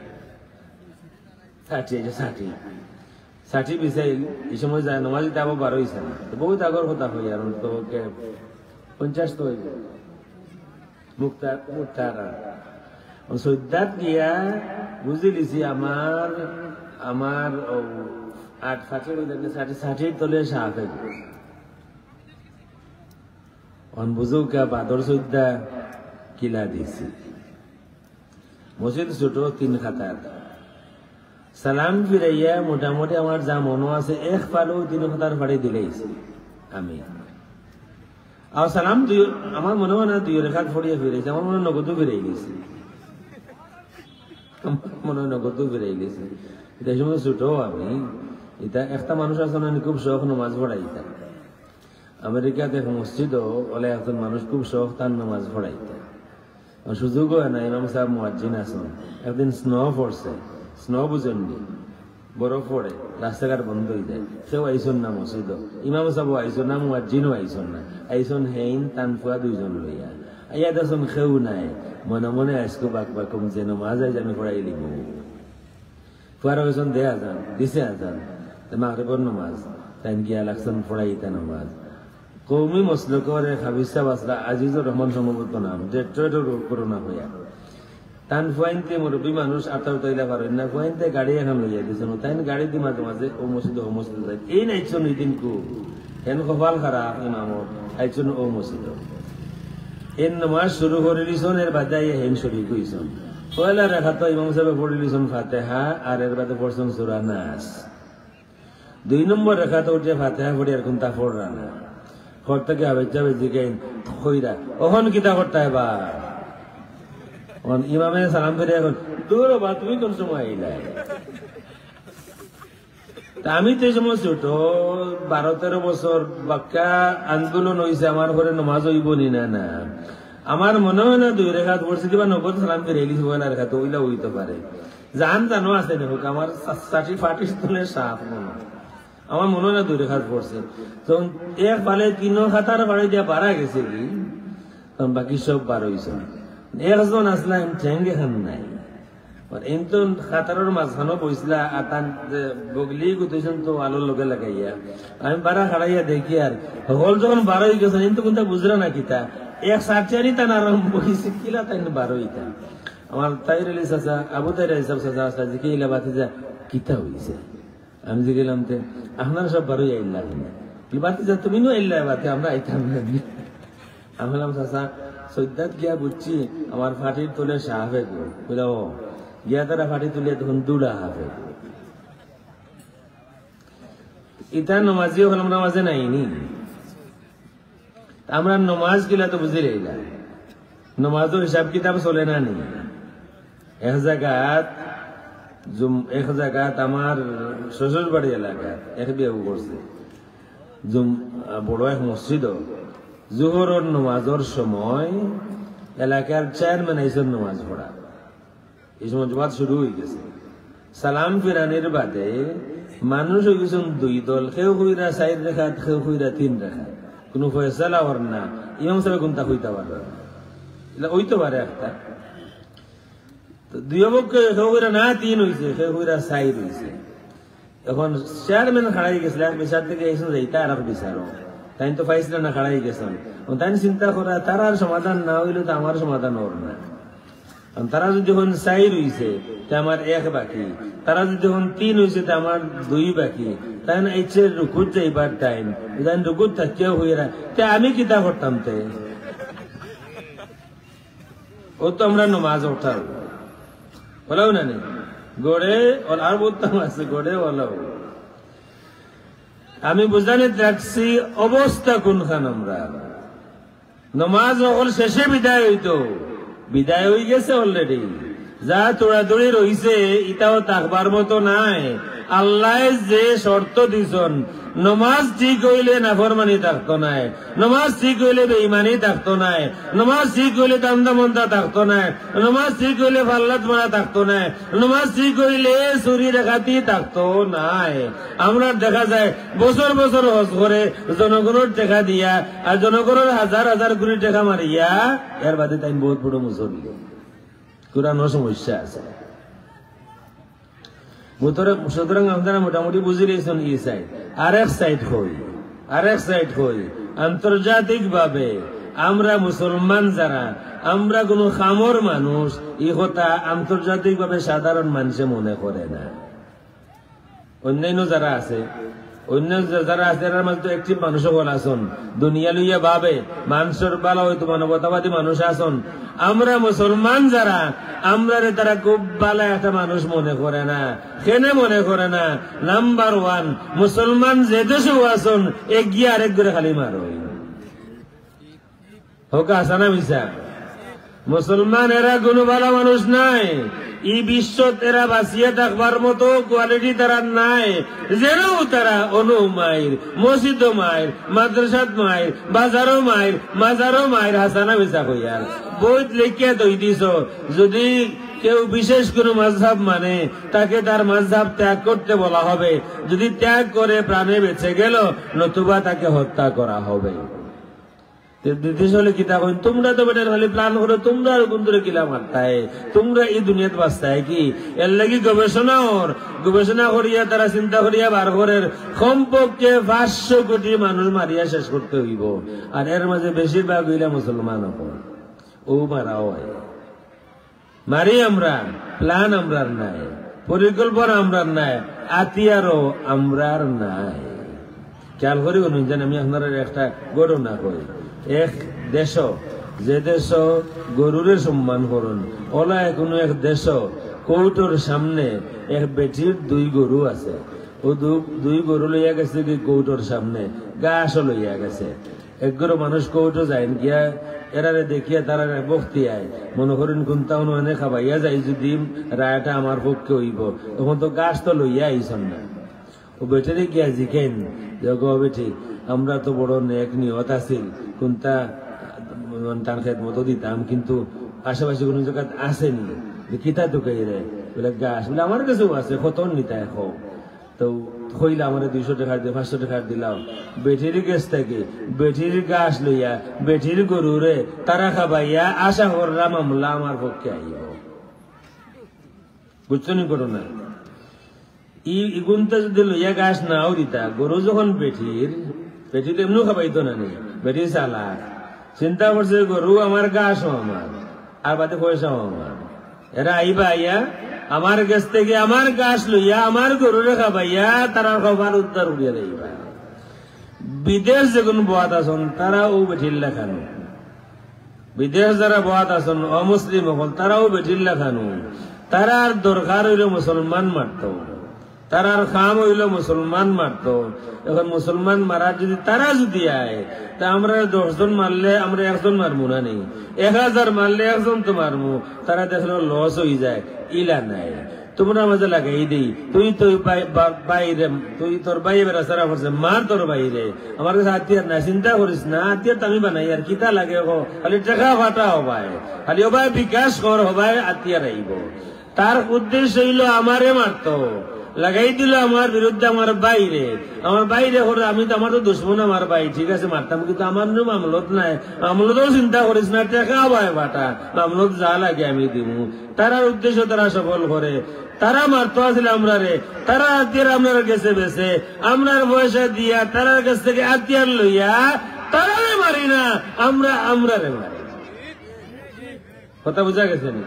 S1: 60 বিছাইল, এই সময় যায় নমাজি তাবো 12 হইছে না, বহুত আগর কথা হই আর তো 50 তো হইব মুক্তারা। সৈদাত গিয়া বুঝি লিছি আমার 8-60 তলে সাফে বুঝো কা বাদর সৈদা কিলা দিছি। মসজিদ ছোট 3 খাতার, সালাম ফিরাইয়া মোটামুটি আমার যা মনো আছে 1 পালো 3 খাতার ফাড়ি দিলেইছি আমি। আর সালাম আমার মনে হয় না 2 রেখাত ফড়িয়ে ফিরেছে, আমার মনে নগদও ফিরাই গেছি, মনে হয় নগদও ফিরাই গেছি। এটা সময় ছোট আমি, এটা একটা মানুষ আছে না খুব শখ নমাজ পড়াইতা। আমেরিকাতে এক মসজিদও বলে একজন মানুষ খুব শখ তার নমাজ পড়াইতা, সুযোগ হয় না। ইমাম সাহেব মুয়াজ্জিন আছেন, একদিন স্নো পড়ছে, স্নো বুঝেন নি, বরফ পড়ে, রাস্তাঘাট বন্ধ হয়ে যায়, সেও আইসন না মসজিদ, ইমাম সাহেব আইসন না, মুয়াজ্জিনও আইসন না, আইসন হেইন তানফুয়া 2 জন লইয়া আইয়া দেখুন খেউ নাই, মনে মনে আইসকো বাকবাকম যে নমাজ আইজ আমি পড়াই লিব। ফুয়ার হয়েছেন দে আজান দিছে, আজান মাগরিবর নমাজ তাই গিয়া লাগছেন পড়াইতা নমাজ। কৌমি মসলকর হাবিসা বাসরা আজিজুর রহমান সম্ভবত নাম, ডেট্রয়েটের করোনা হইয়া তান ফুয়াইনতে মুরব্বী মানুষ আতার তৈলা পারেন না, ফুয়াইনতে গাড়ি এখন লইয়া দিয়েছেন, তাই গাড়ি দি মাঝে মাঝে ও মসজিদ যায়। এই নাইছন ওই দিন কু হেন কপাল খারাপ ইমামত আইছন ও মসজিদ এন নমাজ শুরু করে দিছন, এর বাদে হেন শরীক হইছন। পয়লা রেখা তো ইমাম সাহেব পড়ে দিছন ফাতেহা, আর এর বাদে পড়ছেন সূরা নাস। 2 নম্বর রেখাতে উঠে ফাতিহা পড়ি আর কোনটা পড়রা না ঘর থেকে আবেজা বেজিকে কইরা ওহন কিতা করতে এবার ইমামে সালাম ফিরে এখন দূর বা তুমি কোন সময় আইলা আমি তো এই সময় ছোট 12-13 বছর বাক্কা আন্দোলন হয়েছে আমার ঘরে নমাজ হইব নি না আমার মনে হয় না 2 রেখাত পড়ছে কিবা 90 সালাম ফিরে এলিস বলা রেখাত ওইলা হইতে পারে জানো আছে দেখো আমার 60-40 তুলে সাফ মনে আমার মনে হয় না 2 রেখাত পড়ছে তখন এক পালে 3 খাতার বাড়ি দিয়া বাড়া গেছে কি তখন বাকি সব বার হয়েছে একজন আসলাম ঠেঙ্গে খান নাই কিন্তু খাতারের মাঝখানো বইছিলা আর তার বগলি গুতেছেন তো আলোর লগে লাগাইয়া আমি বারা খাড়াইয়া দেখি আর হল যখন 12 হয়ে গেছেন কিন্তু কোনটা বুঝলা না কিতা এক সার্চারি তান আরম্ভ বইছে কিলা তাই 12 হইতা আমার তাইর আলী চাচা আবু তাইর হিসাব চাচা আসলা যে কিলা বাতি যা কিতা হইছে আমি যে গেলাম তে আপনারা সব 12 আইলা কি বাতি যা তুমি নো আইলা বাতি আমরা আইতাম না আমি বললাম চাচা সৈদাত গিয়া বুঝছি আমার ফাটির তোলে সাহাবে গো বুঝাও গিয়া তারা ফাটি তুলে তখন 2টা হাফে ইটা নমাজিও হলাম নামাজে নাইনি আমরা নমাজ গিলা তো বুঝে রইলা নমাজের হিসাব কিতাব চলে না নি এক জায়গাত আমার শ্বশুর বাড়ি এলাকাত এক বিয়ে করছে বড় এক মসজিদ জোহরের নমাজের সময় এলাকার চেয়ারম্যান আইসেন নমাজ পড়া এই সময় জমাত শুরু হয়ে গেছে সালাম ফিরানির বাদে মানুষ হয়ে গেছেন 2 দল কেউ হইরা 4 রেখাত কেউ হইরা 3 রেখাত কোনো ফয়সালা হর না ইমাম সাহেব কোনটা হইতে পারবে এটা হইতে পারে একটা তো 2 পক্ষে কেউ হইরা না 3 হইছে কেউ হইরা 4 হইছে এখন চেয়ারম্যান খাড়াই গেছিল বিচার থেকে এসে যাইতা আর বিচারো তাই তো ফাইছিল না খাড়াই গেছেন তাই চিন্তা করা তার সমাধান না হইলে তো আমার সমাধান হর না তারা যদি হন 4 হইছে তা আমার 1 বাকি তারা যদি হন 3 হইছে তা আমার 2 বাকি তাই না ইচ্ছে রুকুত যাইবার টাইম জান রুকুত থাকিও হইরা তে আমি কিতা করতাম তে ও তো আমরা নামাজ উঠাও বলাও না নি গড়ে আর বলতাম আছে গড়ে বলাও আমি বুঝানে দেখছি অবস্থা কোনখান আমরা নামাজ হল শেষে বিদায় হইতো বিদায় হয়ে গেছে অলরেডি যা তোড়াদড়ি রইছে ইটাও তাকবার মতো নাই আল্লাহ যে শর্ত দিছন নমাজ ঠিক হইলে নাফরমানি থাকতো নাই নমাজ ঠিক হইলে বেঈমানি থাকতো নাই নমাজ ঠিক হইলে দান্দা মন্দা থাকতো নাই নমাজ ঠিক হইলে ফাল্লাত মারা থাকতো নাই নমাজ ঠিক হইলে চুরি ডাকাতি থাকতো নাই আমরা দেখা যায় বছর বছর হজ করে জনগণের টাকা দিয়া আর জনগণের হাজার হাজার কোটি টাকা মারিয়া এর বাদে তাই বহুত বড় মুসল্লি কোরআনের সমস্যা আছে সুতরাং আপনারা মোটামুটি বুঝে নিয়েছেন এই সাইড আরেক সাইড হই আন্তর্জাতিক ভাবে আমরা মুসলমান যারা আমরা কোন খামর মানুষ এই কথা আন্তর্জাতিক ভাবে সাধারণ মানুষে মনে করে না অন্যান্য যারা আছে এর মধ্যে একটি মানুষ বল আসন দুনিয়া লইয়া ভাবে মানুষের বালা হয়তো মানবতাবাদী মানুষ আসন আমরা মুসলমান যারা আমরা তারা খুব ভালো একটা মানুষ মনে করে না কেন মনে করে না নাম্বার 1 মুসলমান যে দেশেও আসন এগিয়ে আরেক করে খালি মারো হোক আসানা মিশা মুসলমান এরা কোনো ভালো মানুষ নাই এই বিশ্ব এরা বাঁচিয়ে থাকবার মতো কোয়ালিটি তারা নাই যেন তারা অনু মায়ের মসজিদ মায়ের মাদ্রাসাত মায়ের বাজারও মায়ের মাজারও মায়ের হাসানা মিশা কইয়ার বইত লিখিয়া দই দিছ যদি কেউ বিশেষ কোন মাযহাব মানে তাকে তার মাযহাব ত্যাগ করতে বলা হবে যদি ত্যাগ করে প্রাণে বেঁচে গেল নতুবা তাকে হত্যা করা হবে ব্রিটিশ হলে কিতা কইন তোমরা তো বেটার খালি প্ল্যান করো তোমরা আর বন্ধুরে কিলা মারতায় তোমরা এই দুনিয়াত বাঁচতায় কি এর লাগি গবেষণা করিয়া তারা চিন্তা করিয়া বার করের কমপক্ষে 500 কোটি মানুষ মারিয়া শেষ করতে হইব আর এর মাঝে বেশিরভাগ হইলা মুসলমান ও মারা হয় মারি আমরা প্ল্যান আমরার নাই পরিকল্পনা আমরার নাই আতিয়ারও আমরার নাই খেয়াল করি অনুযায়ী আমি আপনার একটা ঘটনা কই এক দেশ যে দেশ গরুরে সম্মান করুন ওলা কোনো এক দেশ কৌটোর সামনে এক বেটির 2 গরু আছে ও দুই গরু লইয়া গেছে কি কৌটোর সামনে, ঘাসও লইয়া গেছে। এক গরু মানুষ কৌটো যায় গিয়া এরারে দেখিয়া তারা বক্তি আয়, মনে করেন কোনটাও নয় খাবাইয়া যাই, যদি রায়টা আমার পক্ষে হইব, তখন তো গাছ তো লইয়া আইসন না। ও বেটারে গিয়া জিখেন যে গো বেটি, আমরা তো বড় নেক নিয়ত আছিল, কোনটা টান খেত মতো দিতাম, কিন্তু আশেপাশে কোন জায়গা আসেনি, কিতা ঢুকাই রে বলে গাছ, বলে আমার কাছেও আছে, কত নিতা এখন। তো হইলে আমার 200 টাকা দিয়ে 500 টাকা দিলাম, বেটির গাছ থেকে বেটির গাছ লইয়া বেটির গরু রে তারা খাবাইয়া আশা করলাম আমলা আমার পক্ষে আইব। বুঝছো নি ঘটনা? ইগুনটা যদি লইয়া গাছ নাও দিতা, গরু যখন বেটির এমনি খাবাইতো না নি, বেটি চালাক চিন্তা করছে গরু আমার গাছও আমার আর বাদে পয়সাও আমার, এরা আইবা আইয়া আমার গাছ থেকে আমার গাছ লইয়া আমার গরুরে খাবাইয়া তারা খাবার উদ্ধার করিয়া দেবা। বিদেশ যেগুন বহাত আছেন তারাও বেঠির লেখানো, বিদেশ যারা বহাত আছেন অমুসলিম হল তারাও বেঠির লেখানো, তারার দরকার হইল মুসলমান মারত, তারার খাম হইল মুসলমান মারত। এখন মুসলমান মারার যদি তারা যদি আয়, তা আমরা 10 জন মারলে আমরা 1 জন মারবো না, নেই 1000 মারলে 1 জন তো মারবো। তারা দেখলো লস হয়ে যায়, ইলা নাই তোমরা মাঝে লাগাই দিই, তুই তো বাইরে, তুই তোর বাইরে রাস্তা করছে, মার তোর বাইরে, আমার কাছে হাতিয়ার না, চিন্তা করিস না, হাতিয়ার আমি বানাই আর কিতা লাগে, খালি টাকা ফাটা হবাই, খালি হবাই বিকাশ কর হবাই, হাতিয়ার আইব। তার উদ্দেশ্য হইল আমারে মারত, লাগাই দিল আমার বিরুদ্ধে আমার বাইরে করে, আমি তো আমার তো দুশ্মন আমার ভাই, ঠিক আছে মারতাম, কিন্তু আমার নো মামলত নাই, মামলতও চিন্তা করিস না, টাকা ভাই বাটা, মামলত যা লাগে আমি দিব। তারার উদ্দেশ্য তারা সফল করে, তারা মারতো আসলে আমরা রে, তারা হাতিয়ার আপনার গেছে বেছে, আমরার পয়সা দিয়া তারার কাছ থেকে হাতিয়ার লইয়া তারারে মারি না, আমরা রে মারি। কথা বোঝা গেছে না?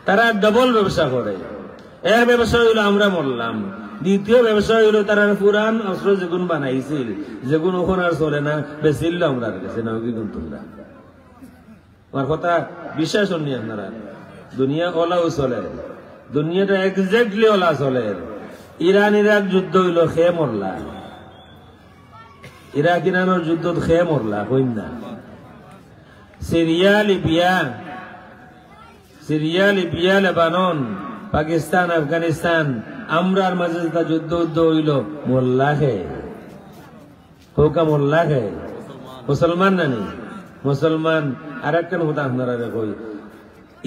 S1: তারা ডবল ব্যবসা করে। এক ব্যবসা হইল আমরা মরলাম, দ্বিতীয় ব্যবসা হইল তারা পুরান অস্ত্র যেগুন বানাইছিল, যেগুন ওখান আর চলে না, বেশিল আমরা গেছে না, কিন্তু তোমরা আমার কথা বিশ্বাস হননি আপনারা? দুনিয়া ওলাও চলে, দুনিয়াটা এক্সাক্টলি ওলা চলে। ইরান যুদ্ধ হইল খেয়ে মরলা, ইরানোর যুদ্ধ খেয়ে মরলা, হইন না। Syria Libya Lebanon, Pakistan, Afghanistan, আমরার মাঝে যুদ্ধ হইল মোল্লা খে, হোকা মোল্লা খে, মুসলমান নানি মুসলমান। আর একটা কথা আপনারা কই,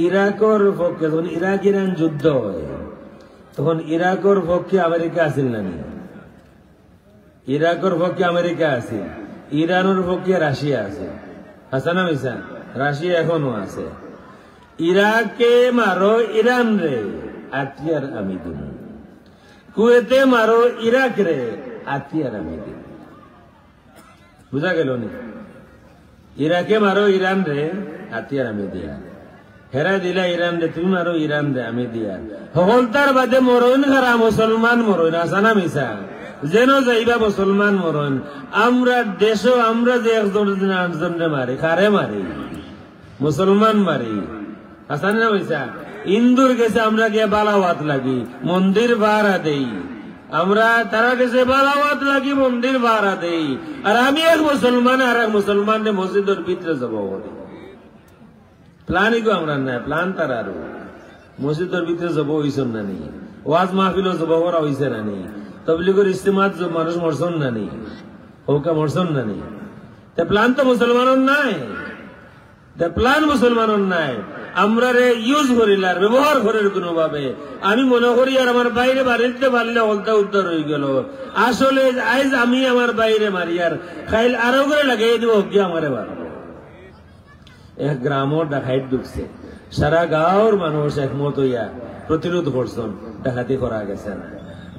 S1: ইরাকর পক্ষে যখন ইরাক ইরান যুদ্ধ হয়, তখন ইরাকর পক্ষে আমেরিকা আসিল নানি, ইরাকর পক্ষে আমেরিকা আছে, ইরানের পক্ষে রাশিয়া আছে, আছে না মিশা? রাশিয়া এখনো আছে। ইরাকে মারো ইরান রে, হাতিয়ার আমি দিব। কুয়েতে মারো ইরাক রে, হাতিয়ার আমি দিব। বুঝা গেল নি? ইরাকে মারো ইরান রে, হাতিয়ার আমি দিয়া। হেরা দিলা ইরান রে, তুমি মারো ইরান রে, আমি দিয়া। হলতার বাদে মরইন খারা মুসলমান মরইন, আসানা মিশা? যেন যাইবা মুসলমান মরইন। আমরা দেশও আমরা যে 1 জন মারি, কারে মারি? মুসলমান মারি, আসান না মিশা? ইন্দুর গেছে আমরা গিয়ে বালাওয়াত লাগি, মন্দির ভাড়া দেই, আমরা তারা গেছে বালাওয়াত লাগি, মন্দির ভাড়া দেই, আর আমি এক মুসলমান আর এক মুসলমান মসজিদের ভিতরে যাব করি। প্লানই গো আমরা নাই, প্লান তারা আরো মসজিদের ভিতরে যাব হইছেন না নি, ওয়াজ মাহফিলও যাব করা হইছে না নি, তবলিগের ইস্তেমাত মানুষ মরছন না নি, ওকা মরছন না নি। তে প্লান তো মুসলমানের নাই, তে প্লান মুসলমানের নাই। আমরা রে ইউজ করিলার, ব্যবহার করার কোন ভাবে আমি মনে করি আর আমার বাইরে বাড়িতে পারলে হলতা উদ্ধার হয়ে গেল। আসলে আজ আমি আমার বাইরে মারি আর খাইল আরো করে লাগাই দিব, কি আমারে মারব। এক গ্রামও ডাকাইত ঢুকছে, সারা গাঁওর মানুষ একমত হইয়া প্রতিরোধ করছেন, ডাকাতি করা গেছে না।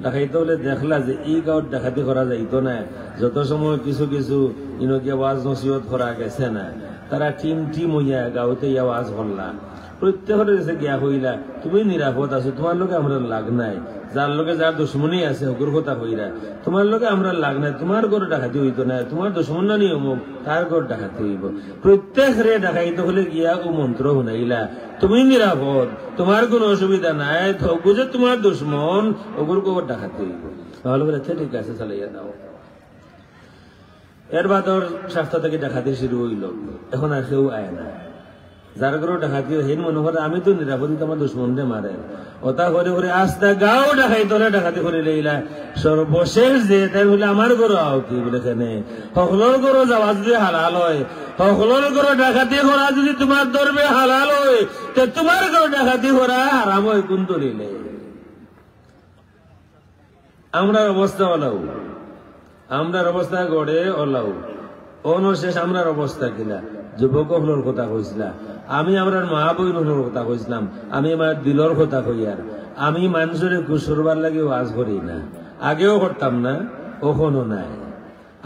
S1: ডাকাইতে হলে দেখলা যে এই গাঁৱত ডাকাতি করা যাইতো না, যত সময় কিছু কিছু ইনকে ওয়াজ নসিহত করা গেছে না, তারা টিম হইয়া গাঁৱতে ইয়া ওয়াজ করলা, প্রত্যেকের কাছে গিয়া হইলা তুমি নিরাপদ আছো, তোমার লোকে আমরা লাগ নাই, যার লোকে যার দুশ্মনী আছে হকুর কথা হইরা, তোমার লোকে আমরা লাগ নাই, তোমার ঘর ডাকাতি হইতো না, তোমার দুশ্মন না নিয়ে অমুক তার ঘর ডাকাতি হইব। প্রত্যেক রে ডাকাইতে হলে গিয়া ও মন্ত্র শুনাইলা তুমি নিরাপদ, তোমার কোন অসুবিধা নাই, বুঝে তোমার দুশ্মন ওগুর গোবর ডাকাতি হইব। ভালো করে ঠিক আছে চালাইয়া দাও। এর বাদ ওর স্বাস্থ্য থেকে ডাকাতি শুরু হইল, এখন আর কেউ আয় না। যার ঘরে ডাকাতি হেন মনে করে আমি তো নিরাপদে আমার দুশ্মনরে মারে, ওটা করে করে আস্তা গাও ডাকাই তোলে ডাকাতি করে লইলা। সর্বশেষ যে তাই বলে আমার ঘরে আও কি বলে কেনে সকলের ঘরে যাওয়া যদি হালাল হয়, সকলের ঘরে ডাকাতি করা যদি তোমার ধর্মে হালাল হয়, তো তোমার ঘরে ডাকাতি করা হারাম হয় কোন দলিলে? আমরার অবস্থা ওলাও, আমরার অবস্থা গড়ে ওলাও অনশেষ আমরার অবস্থা কিনা। যুবক হলোর কথা কইছিলাম, আমি আমরার মা বইন হলোর কথা কইছিলাম, আমি আমার দিলর কথা কই। আর আমি মানুষের কুসরবার লাগে ওয়াজ করি না, আগেও করতাম না, কখনো নাই।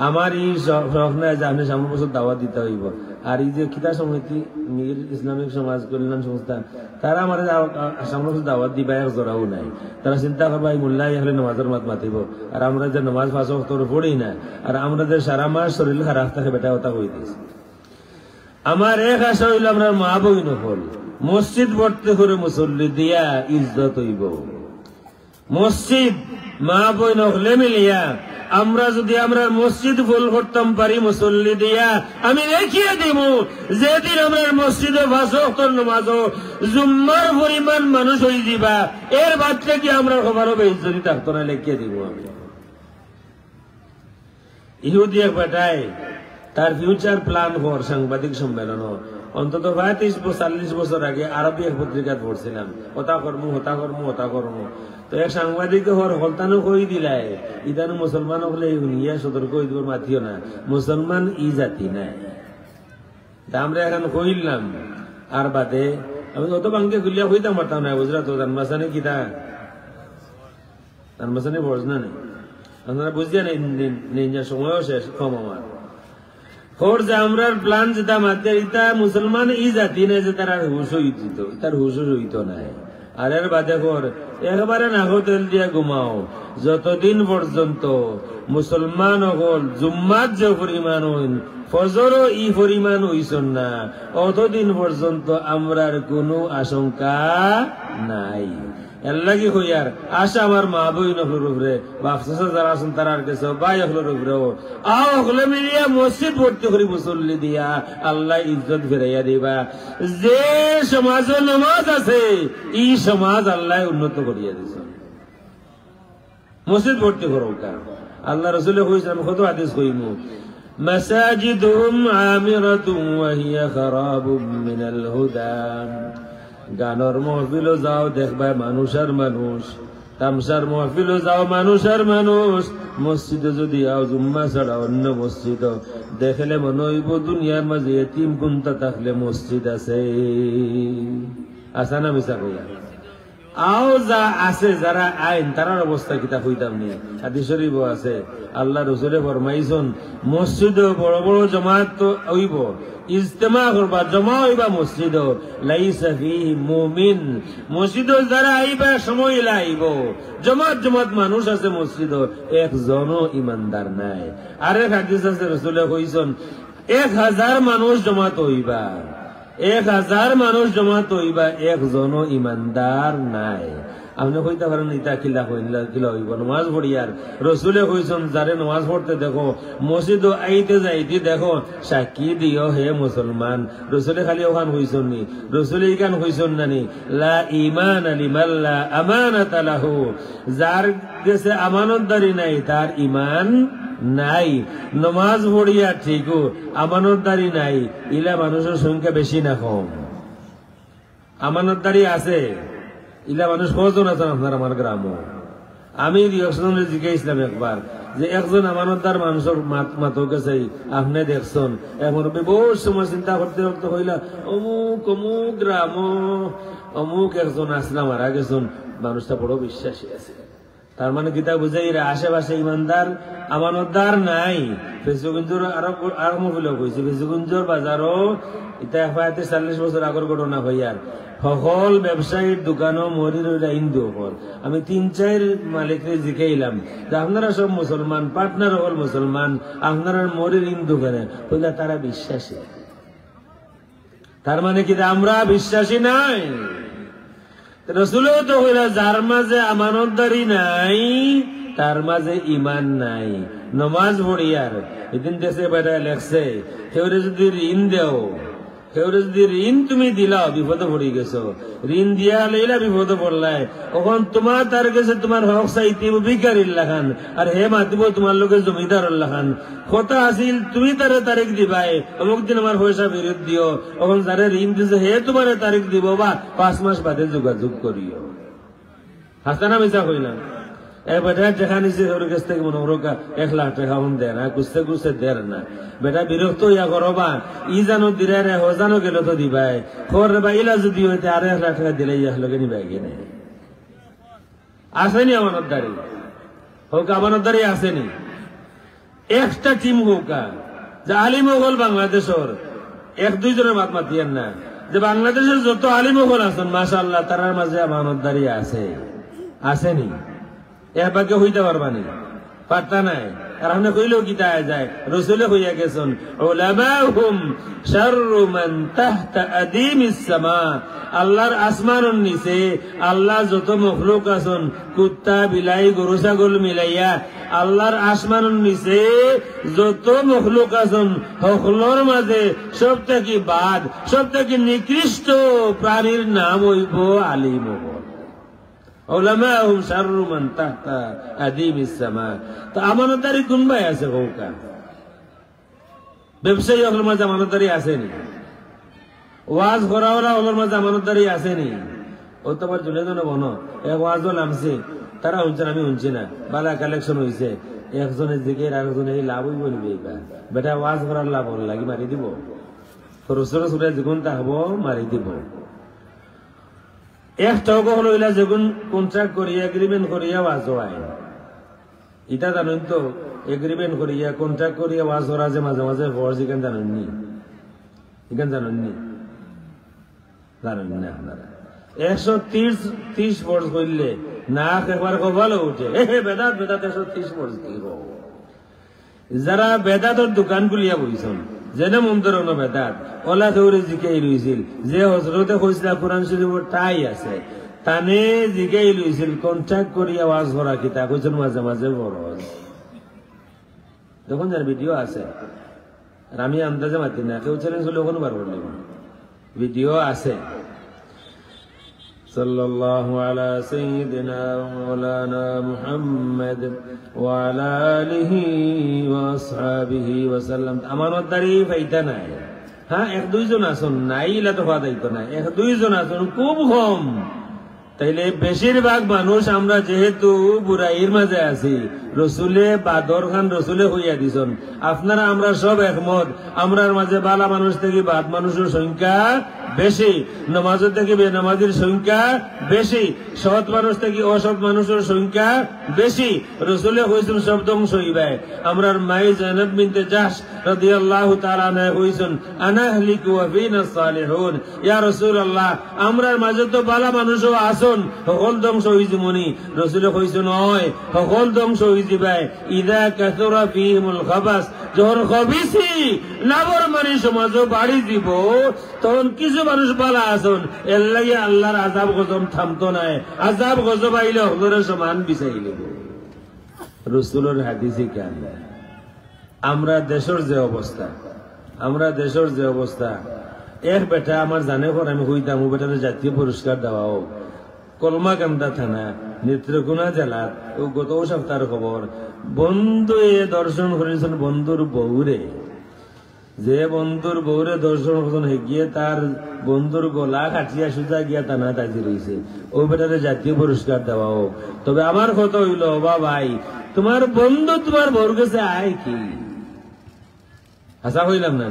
S1: আমার এই শখ নাই যে আপনি সামনে বছর দাওয়াত দিতে হইব। আর এই যে কিতা সমিতি মির ইসলামিক সমাজ কল্যাণ সংস্থা, তারা আমার সামনে বছর দাওয়াত দিবা এক জোড়াও নাই। তারা চিন্তা করবা এই মোল্লাই হলে নামাজের মাত মাতিব, আর আমরা যে নামাজ পাঁচ ওয়াক্ত পড়ি না, আর আমরা যে সারা মাস শরীর খারাপ থাকে বেটা ওটা হয়ে দিয়েছে। আমার এক আশা হইল আমরা মা বই নকল মসজিদ ভর্তি করে মুসল্লি দিয়া ইজ্জত হইব। মসজিদ মা বই নকলে মিলিয়া আমরা যদি আমরা মসজিদ ফুল করতাম পারি মুসল্লি দিয়া, আমি দেখিয়ে দিব যেদিন আমরা মসজিদে নামাজ জুম্মার পরিমাণ মানুষ হয়ে দিবা, এর বাদ থেকে আমরা সবারও বেইজ্জতি থাকতো না, লিখিয়ে দিব আমি। ইহুদি এক বেটায় তার ফিউচার প্ল্যান হওয়ার সাংবাদিক সম্মেলন অন্তত 35-40 বছর আগে আরবি এক পত্রিকা পড়ছিলাম, হতা কর্ম হতা কর্ম হতা কর্ম। তো এক সাংবাদিক হওয়ার হলতানো কই দিলাই, ইদানো মুসলমান হলে ইয়া সতর্ক হয়ে দিব, মাতিও না, মুসলমান ই জাতি নাই। আমরা এখন কইলাম আর বাদে আমি অত বাংকে খুলিয়া হইতাম পারতাম না, বুঝলা তো জানবাসানে কিতা জানবাসানে বর্জ না নেই, আপনারা বুঝিয়া নেই, সময়ও শেষ কম আমার। যে আমরা প্লান যেটা মাতে ইটা মুসলমান ই জাতি নাই যে তার হুশ হইত, তার হুশ হইত নাই। আর এর বাদে কর একবারে নাকো তেল দিয়া ঘুমাও, যতদিন পর্যন্ত মুসলমান হল জুম্মাত যে পরিমাণ হইন ফজরও ই পরিমাণ হইছন না, অতদিন পর্যন্ত আমরার কোনো আশঙ্কা নাই। এর লাগি হইয়ার আশা আমার মা বই নকলের উপরে বাপসা যারা আছেন তারার কাছে ভাই হলের উপরেও আও হলে মিলিয়া মসজিদ ভর্তি করি মুসল্লি দিয়া আল্লাহ ইজ্জত ফিরাইয়া দিবা। যে সমাজে নামাজ আছে এই সমাজ আল্লাহ উন্নত করিয়া দিছে, মসজিদ ভর্তি করো। আল্লাহ রসুলে কইছেন, কত হাদিস কইমু, মাসাজিদুহুম আমিরাতুন ওয়া হিয়া খারাবুম মিনাল হুদা। গানের মহফিলও যাও দেখবা মানুষ আর মানুষ, তামসার মহফিলও যাও মানুষ আর মানুষ, মসজিদে যদি আও জুম্মা ছাড়া অন্য মসজিদ দেখলে মনে হইব দুনিয়ার মাঝে এতিম কোনটা থাকলে মসজিদ আছে। আসা না মিশা কইয়া আও যা আছে যারা আইন তারার অবস্থা কিতা হইতাম নি। হাদিস শরীফ আছে আল্লাহ রসুলে ফরমাইছেন মসজিদে বড় বড় জমাত তো হইব, ইজতেমা করবা জমা হইবা মসজিদ, লাইসা ফিহি মুমিন, মসজিদ যারা আইবা সময় লাইব, জমাত জমাত মানুষ আছে মসজিদ, একজনও ইমানদার নাই। আরেক হাদিস আছে রসুলে কইছেন 1000 মানুষ জমাত হইবা, 1000 মানুষ জমাত হইবা, একজনও ইমানদার নাই। আপনি কইতে পারেন ইটা কিলা কিলা হইব নামাজ পড়িয়ার। রসুলে কইছেন যারে নামাজ পড়তে দেখো মসজিদ আইতে যাইতে দেখো সাক্ষী দিও হে মুসলমান। রসুলে খালি ওখান কইছেন নি, রসুলে ইখান কইছেন নানি লা ঈমান লিমান লা আমানাতা লাহু, যার কাছে আমানতদারি নাই তার ঈমান নাই। নমাজ পড়িয়া ঠিকও আমানতদারি নাই, ইলা মানুষের সংখ্যা বেশি না কম? আমানতদারি আছে ইলা মানুষ কজন আছেন আপনার আমার গ্রাম? আমি একজনের জিজ্ঞাসলাম একবার যে একজন আমানতদার মানুষের মাতো গেছে আপনি দেখছেন, এখন বহু সময় চিন্তা করতে করতে হইলা অমুক অমুক গ্রাম অমুক একজন আসলাম মারা গেছেন, মানুষটা বড় বিশ্বাসী আছে। তার মানে গীতা বুঝাই আশেপাশে ইমানদার আমানতদার নাই। ফেসুগঞ্জর আরো মহিলা কইছে ফেসুগঞ্জর বাজারও এটা 40 বছর আগর ঘটনা হইয়ার সকল ব্যবসায়ীর দোকানও মরি রইলা হিন্দু হল। আমি 3-4 মালিকরে জিখাইলাম যে আপনারা সব মুসলমান, পার্টনার হল মুসলমান, আপনারা মরির হিন্দু কেন? কইলা তারা বিশ্বাসী। তার মানে কি আমরা বিশ্বাসী নাই? রসুলেও তো হইলা যার মাঝে আমানতদারি নাই তার মাঝে ইমান নাই। নমাজ পড়িয়ার এদিন দেশে বেড়ায় লেখছে, কেউরে যদি ঋণ দেও, কেউরে যদি ঋণ তুমি দিলাও বিপদে পড়ি গেছো, ঋণ দিয়া লইলা বিপদে পড়লাই, তখন তোমার তার কাছে তোমার হক চাইতে ভিখারির লাখান, আর হে মাতিব তোমার লোকে জমিদার লাখান। কথা আসিল তুমি তারে তারিখ দিবাই, অমুক দিন আমার পয়সা ফেরত দিও, তখন যারে ঋণ দিছে হে তোমার তারিখ দিব বা 5 মাস বাদে যোগাযোগ করিও। হাসানা মিশা কইলাম বেটা টাকা নিছে ওর কাছ থেকে মনে হলো 1 লাখ টাকা দেয় না, কুস্তে কুস্তে দেয় না। বেটা বিরক্ত ইয়া করবা, ই জানো দিলে রে হো জানো গেল তো দিবাই, খর বা ইলা যদি হইতে আর 1 লাখ টাকা দিলে ইয়া লগে নিবাই কিনে। আসেনি আমানতদারি হোক, আমানতদারি আসেনি। একটা টিম হোক যে আলিম হল বাংলাদেশের 1-2 জনের মাত মাতিয়ান না, যে বাংলাদেশের যত আলিম হল আছেন মাশাআল্লাহ তারার মাঝে আমানতদারি আছে, আসেনি। এর বাকি হইতে পারবানি, পারতা নাই। আর আপনি কইলেও গীতা যায়, রসুলে হইয়া গেছেন উলামাহুম শাররু মান তাহতা আদিমিস সামা। আল্লাহর আসমানের নিচে আল্লাহ যত মখলুক আছেন, কুত্তা বিলাই গরু ছাগল মিলাইয়া আল্লাহর আসমানের নিচে যত মখলুক আছেন সকলের মাঝে সব থেকে বাদ, সব থেকে নিকৃষ্ট প্রাণীর নাম হইব আলিম। উলামাহুম শাররু মান তাহতা আদিমিস সামা। তো আমানতদারি কোন ভাই আছে কৌকা? ব্যবসায়ী হলের মাঝে আমানতদারি আসেনি, ওয়াজ করাওয়ালা হলের মাঝে আমানতদারি আসেনি। ও তোমার জুলে জনে বনো এক ওয়াজ নামছে, তারা শুনছেন আমি শুনছি না, বালা কালেকশন হয়েছে, একজনের দিকে আরেকজনে লাভ হইব নিবে। এইবার বেটা ওয়াজ করার লাভ হল লাগি মারি দিব, রসুলের সুরে যখন থাকবো মারি দিব। একটাও কখনো হইলা যখন কন্ট্রাক্ট করিয়া এগ্রিমেন্ট করিয়া ওয়াজ হয়, এটা জানেন তো? এগ্রিমেন্ট করিয়া কন্ট্রাক্ট করিয়া ওয়াজ করা যে মাঝে মাঝে ফর্জ, এখান জানেননি? এখান জানেননি? জানেন না আপনারা? 130 ফর্জ করলে না একবার কপালে উঠে বেদাত বেদাত 130 ফর্জ কি যারা বেদাতর দোকান খুলিয়া বইছেন, যেনে মন্দির বেদাত ওলা কেউরে জিকাই লইছিল, যে হজরতে কইছিল কোরআন শরীফের টাই আছে, তানে জিকাই লইছিল কন্ট্রাক্ট করিয়া ওয়াজ করা কিতা কইছেন মাঝে মাঝে ফরজ। দেখুন যার ভিডিও আছে, আর আমি আন্দাজে মাতি না, কেউ চ্যালেঞ্জ হলে ওখানে বার করলে ভিডিও আছে। সাল্লাল্লাহু আলা সাইয়্যিদিনা মাওলানা মুহাম্মদ ওয়া আলা আলিহি ওয়া আসহাবিহি ওয়া সাল্লাম। আমানতদারি ফাইদা নাই। হ্যাঁ 1-2 জন আছেন, নাই ইলা তো ফাদাইতো না, 1-2 জন আছেন খুব কম। তাইলে বেশিরভাগ মানুষ আমরা যেহেতু বুড়াইয়ের মাঝে আছি, রসুলে বাদর খান রসুলে হইয়া দিছেন, আপনারা আমরা সব একমত, আমরার মাঝে বালা মানুষ থেকে বাদ মানুষের সংখ্যা বেশি, নামাজের থেকে বেনামাজির সংখ্যা বেশি, সৎ মানুষ থেকে অসৎ মানুষের সংখ্যা বেশি। রসুলে হইছেন সব ধ্বংস হইবাই। আমরার মাই জায়নাব বিনতে জাহশ রাদিয়াল্লাহু তাআলা আনহা হইছেন আনা আহলিকু ওয়া ফিনা সালিহুন। ইয়া রাসূলুল্লাহ, আমরার মাঝে তো বালা মানুষও আছেন, সকল ধ্বংস হইছে মনি। রসুলে কইছেন হয় সকল ধ্বংস হইছে ভাই। ইদা কাসুরা ফিহিমুল খাবাস, যখন খবিসি নাফরমানি সমাজও বাড়ি দিব, তখন কিছু মানুষ বালা আছেন, এর লাগে আল্লাহর আযাব গজব থামতো নাই, আযাব গজব আইলে হজরের সমান বিচাইলে। রসুলের হাদিসে কেন আমরা দেশের যে অবস্থা, এক বেটা আমার জানে পর আমি হইতাম ও বেটার জাতীয় পুরস্কার দেওয়া হোক, কলমাকান্দা থানা নেত্রকোনা জেলার ও গত সপ্তাহের খবর, বন্ধু দর্শন করেছেন বন্ধুর বউরে, যে বন্ধুর বউরে দর্শন করছেন গিয়ে তার বন্ধুর গলা কাটিয়া সুজা গিয়া টানা তাজি রয়েছে, ও বেটারে জাতীয় পুরস্কার দেওয়া হোক। তবে আমার কথা হইল, বা ভাই তোমার বন্ধু তোমার বউর কাছে আয় কি? আশা হইলাম না,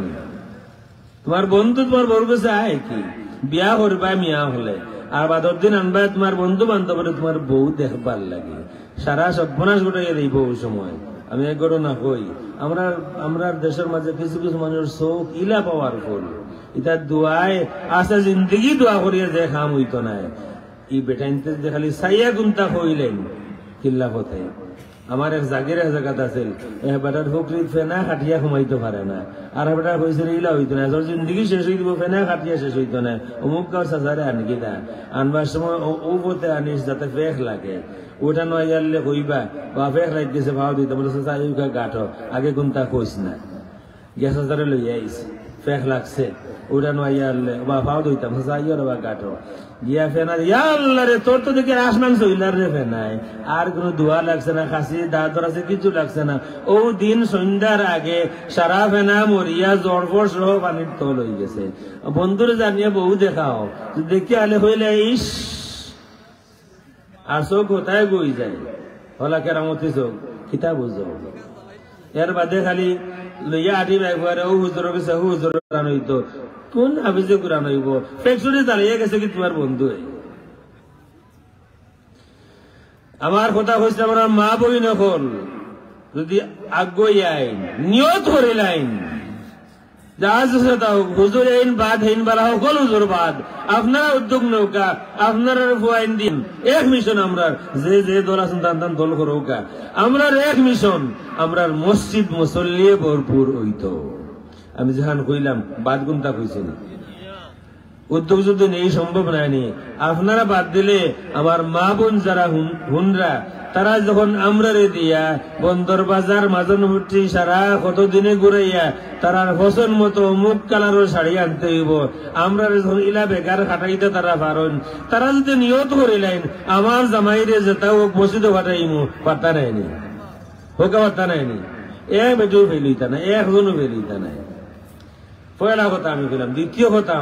S1: তোমার বন্ধু তোমার বউর কাছে আয় কি? বিয়া করবা মিয়া হলে আর বাদর দিন আনবা তোমার বন্ধু বান্ধবরে তোমার বউ দেখবার লাগে, সারা সর্বনাশ ঘটাইয়া দিই বউ সময়। আমি এক ঘটনা কই, আমরা দেশের মাঝে কিছু কিছু মানুষের চোখ ইলা পাওয়ার ফল, এটা দোয়ায় আসা জিন্দগি দোয়া করিয়া যে খাম হইতো নাই। ই বেটাইনতে খালি সাইয়া গুন্তা হইলেন কিল্লা কথায় আমার এক জাগির এক জায়গাত আছিল বেটার ফকরিত ফেনা খাটিয়া ঘুমাইতে পারে না আর বেটার কইছিল ইলা হইতো না তোর জিন্দগি শেষ হয়ে দিব ফেনা খাটিয়া শেষ হইতো না অমুক কার সাজারে আনকি দা আনবার সময় ও বলতে আনিস যাতে ফেক লাগে ওটা নয় জানলে কইবা বা ফেক লাগতেছে ভাও দিতে বলে চাইকা গাঠো আগে কোনটা কইস না গ্যাস হাজারে লই আইস ফেক লাগছে ওটা নয় জানলে বা ভাও দিতাম চাইয়ার বা গাঠো গিয়া ফেনা আল্লাহ রে তোর তো দেখি আসমান সইলার রে ফেনায় আর কোন ধোয়া লাগছে না খাসি দাঁত আছে কিছু লাগছে না ও দিন সন্ধ্যার আগে সারা ফেনা মরিয়া জড়ফর সহ পানির তল হয়ে গেছে বন্ধুরে জানিয়ে বহু দেখাও দেখি আলে হইলে ইস আর চোখ কোথায় বই যায় হলা কেরামতি চোখ কিতা বুঝো এর বাদে খালি লইয়া আঠি একবারে ও হুজুর গেছে ও হুজুর কোরআন হইতো কোন হাফিজে কোরআন হইব ফ্যাক্টরি দাঁড়িয়ে গেছে কি তোমার বন্ধু আমার কথা হয়েছে আমার মা বই নকল যদি আগ্রহী আইন নিয়ত করে লাইন হুজুর আইন বাদ হইন বালা সকল হুজুর বাদ আপনারা উদ্যোগ নৌকা আপনারা আইন দিন এক মিশন আমরা যে যে দল আছেন তান দল করৌকা আমরা এক মিশন আমরা মসজিদ মুসল্লিয়ে ভরপুর হইতো আমি যেখান কইলাম বাদ গুনতা কইছি না উদ্যোগ যদি নেই সম্ভব নাইনি আপনারা বাদ দিলে আমার মা বোন যারা হুনরা তারা যখন আমরা রে দিয়া বন্দর বাজার মাজন মুঠি সারা কতদিনে ঘুরাইয়া তারা পছন্দ মতো মুখ কালারের শাড়ি আনতে হইব আমরা যখন ইলা বেকার খাটাইতে তারা পারেন তারা যদি নিয়ত করিলেন আমার জামাইরে যেটা ও বসিত ফাটাইমু পাত্তা নাইনি হোকা পাত্তা নাইনি এক বেটু ফেলিতা না একজনও ফেলিতা নাই পয়লা কথা আমি কইলাম দ্বিতীয় কথা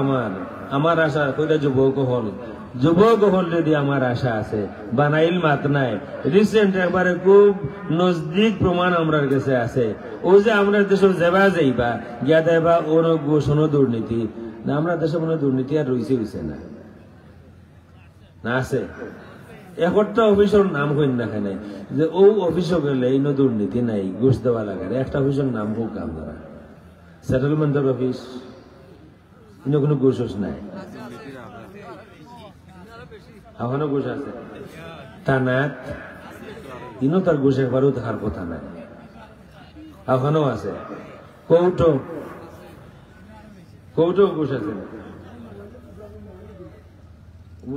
S1: আমার আশা কইলা যুবক হল যদি আমার আশা আছে বানাইল মাত নাই রিসেন্ট একবারে খুব নজদিক প্রমাণ আমরার কাছে আছে ও যে আমরা দেশের যেবা যাইবা গিয়া দেবা ওর গোষণ দুর্নীতি না আমরা দেশে কোনো দুর্নীতি আর রইছে না না আছে একটা অফিসের নাম কই না খানে যে ও অফিসে গেলে এই দুর্নীতি নাই ঘুষ দেওয়া লাগে একটা অফিসের নাম হোক আমরা সেটেলমেন্টের অফিস কোনো ঘুষ নাই এখনো ঘুষ আছে থানাত ইনো তার ঘুষ একবারও দেখার কথা নাই এখনো আছে কৌটো ঘুষ আছে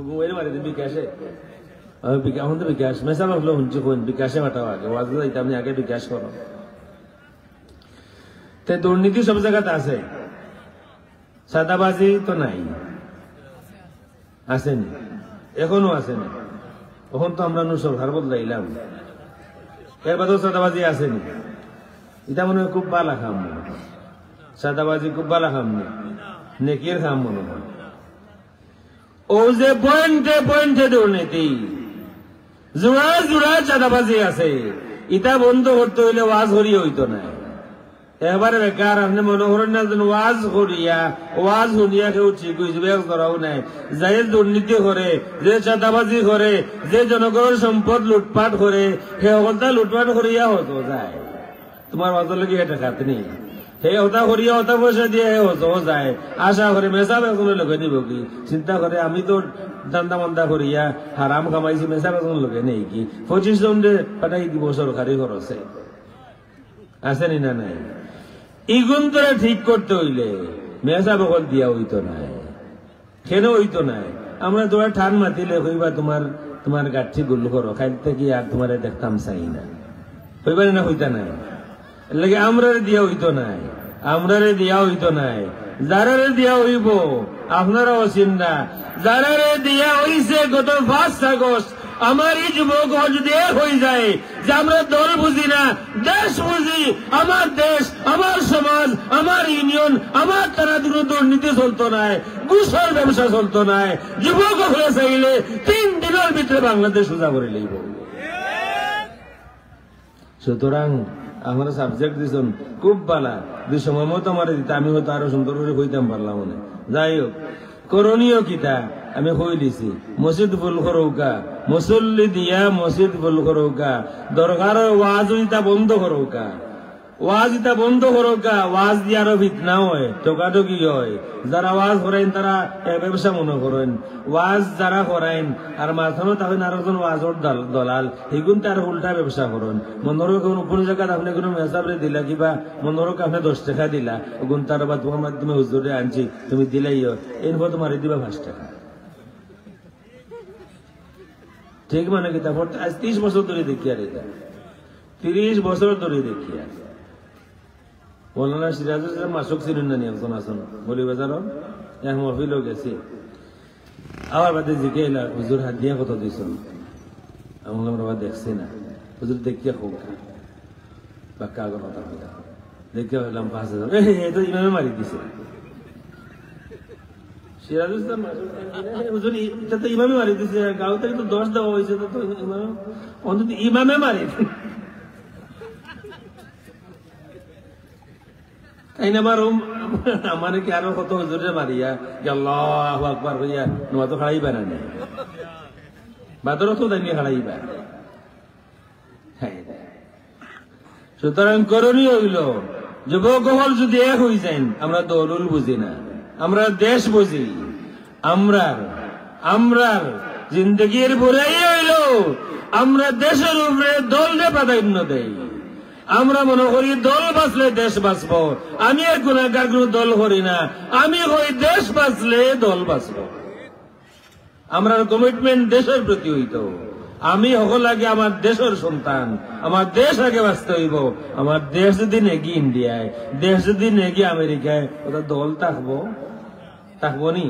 S1: মোবাইল মারি বিকাশে এখন তো বিকাশ মেসা ভাবলো শুনছি কোন বিকাশে মাঠাও আগে ওয়াজ আমি আগে বিকাশ করো তে দুর্নীতি সব জায়গাতে আছে সাদাবাজি তো নাই আসেনি এখনো আসেনি এখন তো আমরা সরকার বদলাইলাম এর বাদেও সাদাবাজি আসেনি এটা মনে হয় খুব বালা খাম সাদাবাজি খুব বালা খাম নেকির খাম মনে হয় ও যে পয়েন্টে দুর্নীতি জোড়া চাঁদাবাজি আছে ইটা বন্ধ করতে হইলে ওয়াজ হরি হইতো না এবারে বেকার আপনি মনে করেন না ওয়াজ শুনিয়া কেউ ঠিক হয়েছে করাও নাই যাই দুর্নীতি করে যে চাঁদাবাজি করে যে জনগণের সম্পদ লুটপাট করে সে সকলটা লুটপাট করিয়া হতো যায় তোমার ওয়াজের লাগি এটা খাতনি সেই হতা করিয়া হতা পয়সা দিয়ে হতো যায় আশা করে মেসা বেতনের লগে নিব কি চিন্তা করে আমি তো দান্দা মন্দা করিয়া হারাম কামাইছি মেসা বেতন লগে নেই কি 25 জন পাঠাই দিব সরকারি খরচে আসেনি না নাই ইগুন তোরা ঠিক করতে হইলে মেসা বকল দিয়া হইতো নাই কেন হইতো নাই আমরা তোরা ঠান মাতিলে কইবা তোমার গাঠি গুল করো খাইতে কি আর তোমার দেখতাম চাই না কইবা না হইতা নাই লাগে আমরারে দিয়া হইতো নাই যারারে দিয়া হইব আপনারা অচিন না যারারে দিয়া হইছে গত 5 আগস্ট আমার এই যুবক যদি এক হয়ে যায় যে আমরা দল বুঝি না দেশ বুঝি আমার দেশ আমার সমাজ আমার ইউনিয়ন আমার তারা দুর্নীতি চলতো নাই ঘুষের ব্যবসা চলতো নাই যুবক হয়ে চাইলে 3 দিনের ভিতরে বাংলাদেশ সোজা করে লইব সুতরাং আমার সাবজেক্ট দিছেন খুব ভালা দুই সময় মতো আমার দিতে আমি হয়তো আরো সুন্দর করে কইতাম পারলাম মনে যাই হোক করণীয় কিতা আমি কই দিছি মসজিদ ফুল করৌকা মুসল্লি দিয়া মসজিদ ফুল করৌকা দরকার ওয়াজ বন্ধ করৌকা ওয়াজ ইতা বন্ধ করোকা, ওয়াজ দিয়ে আরো ফিতনা হয়, টোকাটুকি হয়। যারা ওয়াজ করেন তারা ব্যবসা মনে করেন, ওয়াজ যারা করেন আর মাঝখানে তখন আরো জন ওয়াজর দলাল, এগুন তার উল্টা ব্যবসা করেন। মনোরক কোন জায়গায় আপনি কোনো মেসাবরে দিলা, কিবা মনোরক আপনি 10 টাকা দিলা, ওগুন তার বা তোমার মাধ্যমে হুজুরে আনছি তুমি দিলাইও, এরপর তোমার দিবা 5 টাকা। ঠিক মানে কি? তারপর আজ 30 বছর ধরে দেখি, আর এটা 30 বছর ধরে দেখি। আর মৌলানা সিরাজুল ইসলাম মাসুক ছিলেন না, একজন আছেন বলি বাজার, এক মহফিলও গেছি। আবার বাদে জিকে এলা, হুজুর হাত দিয়া কত দিয়েছেন? আমি বললাম বাবা দেখছি না। হুজুর দেখিয়া হোক বা কাগজ কথা হইলা, দেখিয়া হইলাম 5,000। তো ইমামে মারি দিছে। সিরাজুল ইসলাম হুজুর এটা তো ইমামে মারি দিছে, গাঁও থেকে তো 10 দেওয়া হয়েছে, তো অন্তত ইমামে মারি। আমার কি আরো কত হুজুরে মারিয়া আল্লাহু আকবার হইয়া নোয়া তো খাড়াইবা না, বাদরও তো দাঁড়িয়ে খাড়াইবা। সুতরাং করণীয় হইল, যুবক হল যদি এক হয়ে যান, আমরা দলুল বুঝি না, আমরা দেশ বুঝি। আমরার জিন্দগির বুড়াই হইল আমরা দেশের উপরে দলরে প্রাধান্য দেই। আমরা মনে করি দল বাঁচলে দেশ বাঁচবো। আমি আর গুনাহগার কোনো দল করি না, আমি কই দেশ বাঁচলে দল বাঁচব। আমরা কমিটমেন্ট দেশের প্রতি হইত। আমি সকল আগে আমার দেশের সন্তান, আমার দেশ আগে বাঁচতে হইব। আমার দেশ যদি নেগি ইন্ডিয়ায়, দেশ যদি নেগি আমেরিকায়, ওটা দল থাকবো নি?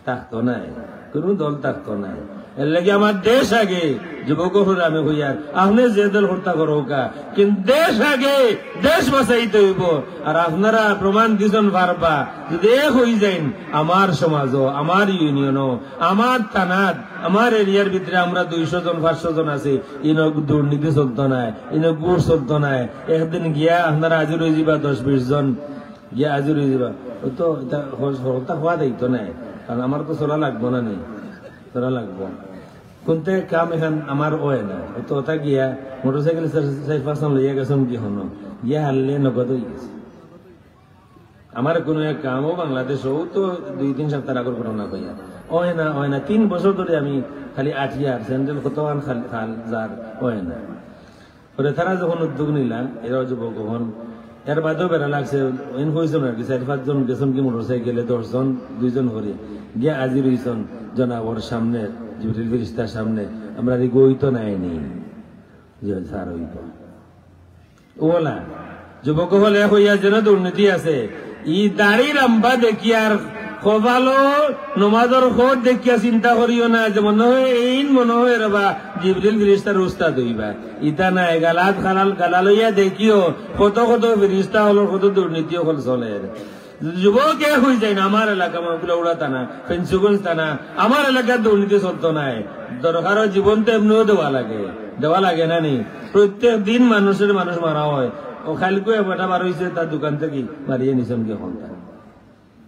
S1: থাকতো নাই, কোন দল থাকতো নাই। এর লাগে আমার দেশ আগে। যুবক আমি হইয়ার আপনি যে দল হত্যা করোকা, কিন্তু দেশ আগে, দেশ বাঁচাইতে হইব। আর আপনারা প্রমাণ দিছেন পারবা, যদি এক হয়ে যাইন, আমার সমাজও, আমার ইউনিয়নও, আমার থানাত, আমার এরিয়ার ভিতরে আমরা 200 জন 500 জন আছি, ইনো দুর্নীতি চলতো নাই, ইনো গুড় চলতো নাই। একদিন গিয়া আপনারা আজি রয়ে যাবা 10-20 জন গিয়া আজি রয়ে যাবা, তো হত্যা হওয়া দায়িত্ব নাই। কারণ আমার তো চলা লাগবো না, নেই চলা লাগবো। কোনতে কাম এখান আমার ওয়ে না, তো ওটা গিয়া মোটরসাইকেল 4-5 লইয়া গেছেন, কি হন গিয়া হারলে নগদ হয়ে গেছে। আমার কোনো এক কামও বাংলাদেশও তো 2-3 সপ্তাহ আগর ঘটনা কইয়া ওয় না 3 বছর ধরে আমি খালি আঠিয়ার স্যান্ডেল কতক্ষণ খাল যার ওয় না। পরে তারা যখন উদ্যোগ নিলাম, এরাও যুবক হন, এর বাদেও বেড়া লাগছে, হয়েছেন আর কি 4-5 জন গেছেন কি মোটরসাইকেলে, 10 জন 2 জন করে গিয়া আজি রয়েছেন জনাবর সামনে, জিবরিল ফেরেশতার সামনে। আমরা গই তো নাইনি যে স্যার হইব ওলা যুবক হলে হইয়া যেন দুর্নীতি আছে। ই দাড়ি লম্বা দেখিয়ার কপালো নমাজর খোঁজ দেখিয়া চিন্তা করিও না যে মনে হয় মনে হয় রবা জিবরিল ফেরেশতার উস্তাদ হইবা, ইতা নাই। গালাত গালা লইয়া দেখিও কত কত ফেরেশতা হল, কত দুর্নীতি হল চলে। যুবক এক হয়ে যায় না, আমার এলাকা উড়া থানা, ফেন্সুগঞ্জ থানা, আমার এলাকার দুর্নীতি চলতো নাই। দরকার জীবন তো এমনিও দেওয়া লাগে না নি? প্রত্যেক দিন মানুষ মারা হয়। ও খালকু বেটা বার হয়েছে তার দোকান থেকে মারিয়ে নিছেন কি হলটা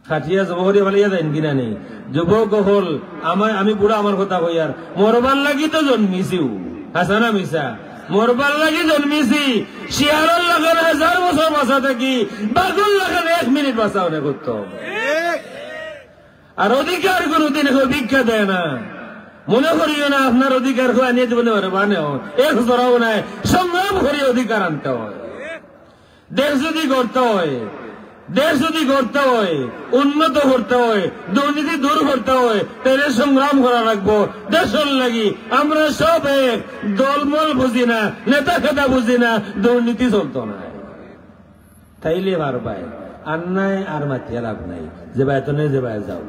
S1: খাটিয়া জবহরিয়া ফালিয়া দেন কিনা নেই। যুবক হল আমি বুড়া আমার কথা কই, আর মরবার লাগি তো জন্মিছিও, হাসানা মিশা মরবার লাগি জন্মিছি। শিয়ারল লাগান 1000 বছর বাঁচা থাকি, বাগুল লাগান 1 মিনিট বাঁচা অনেক করত। আর অধিকার কোনদিন ভিক্ষা দেয় না। মনে করিও না আপনার অধিকার আনিয়ে দেবেন, বানেও এক জরাও নাই, সংগ্রাম করে অধিকার আনতে হয়। দেশ যদি গড়তে হয়, উন্নত করতে হয়, দুর্নীতি দূর করতে হয়, তাহলে সংগ্রাম করা লাগবো দেশের লাগি। আমরা সব এক, দলমল বুঝি না, নেতা খেতা বুঝি না, দুর্নীতি চলতো না। তাইলে পারবাই, আর নাই আর মাতিয়া লাভ নাই, যে বাইতনে যে বাই যাও,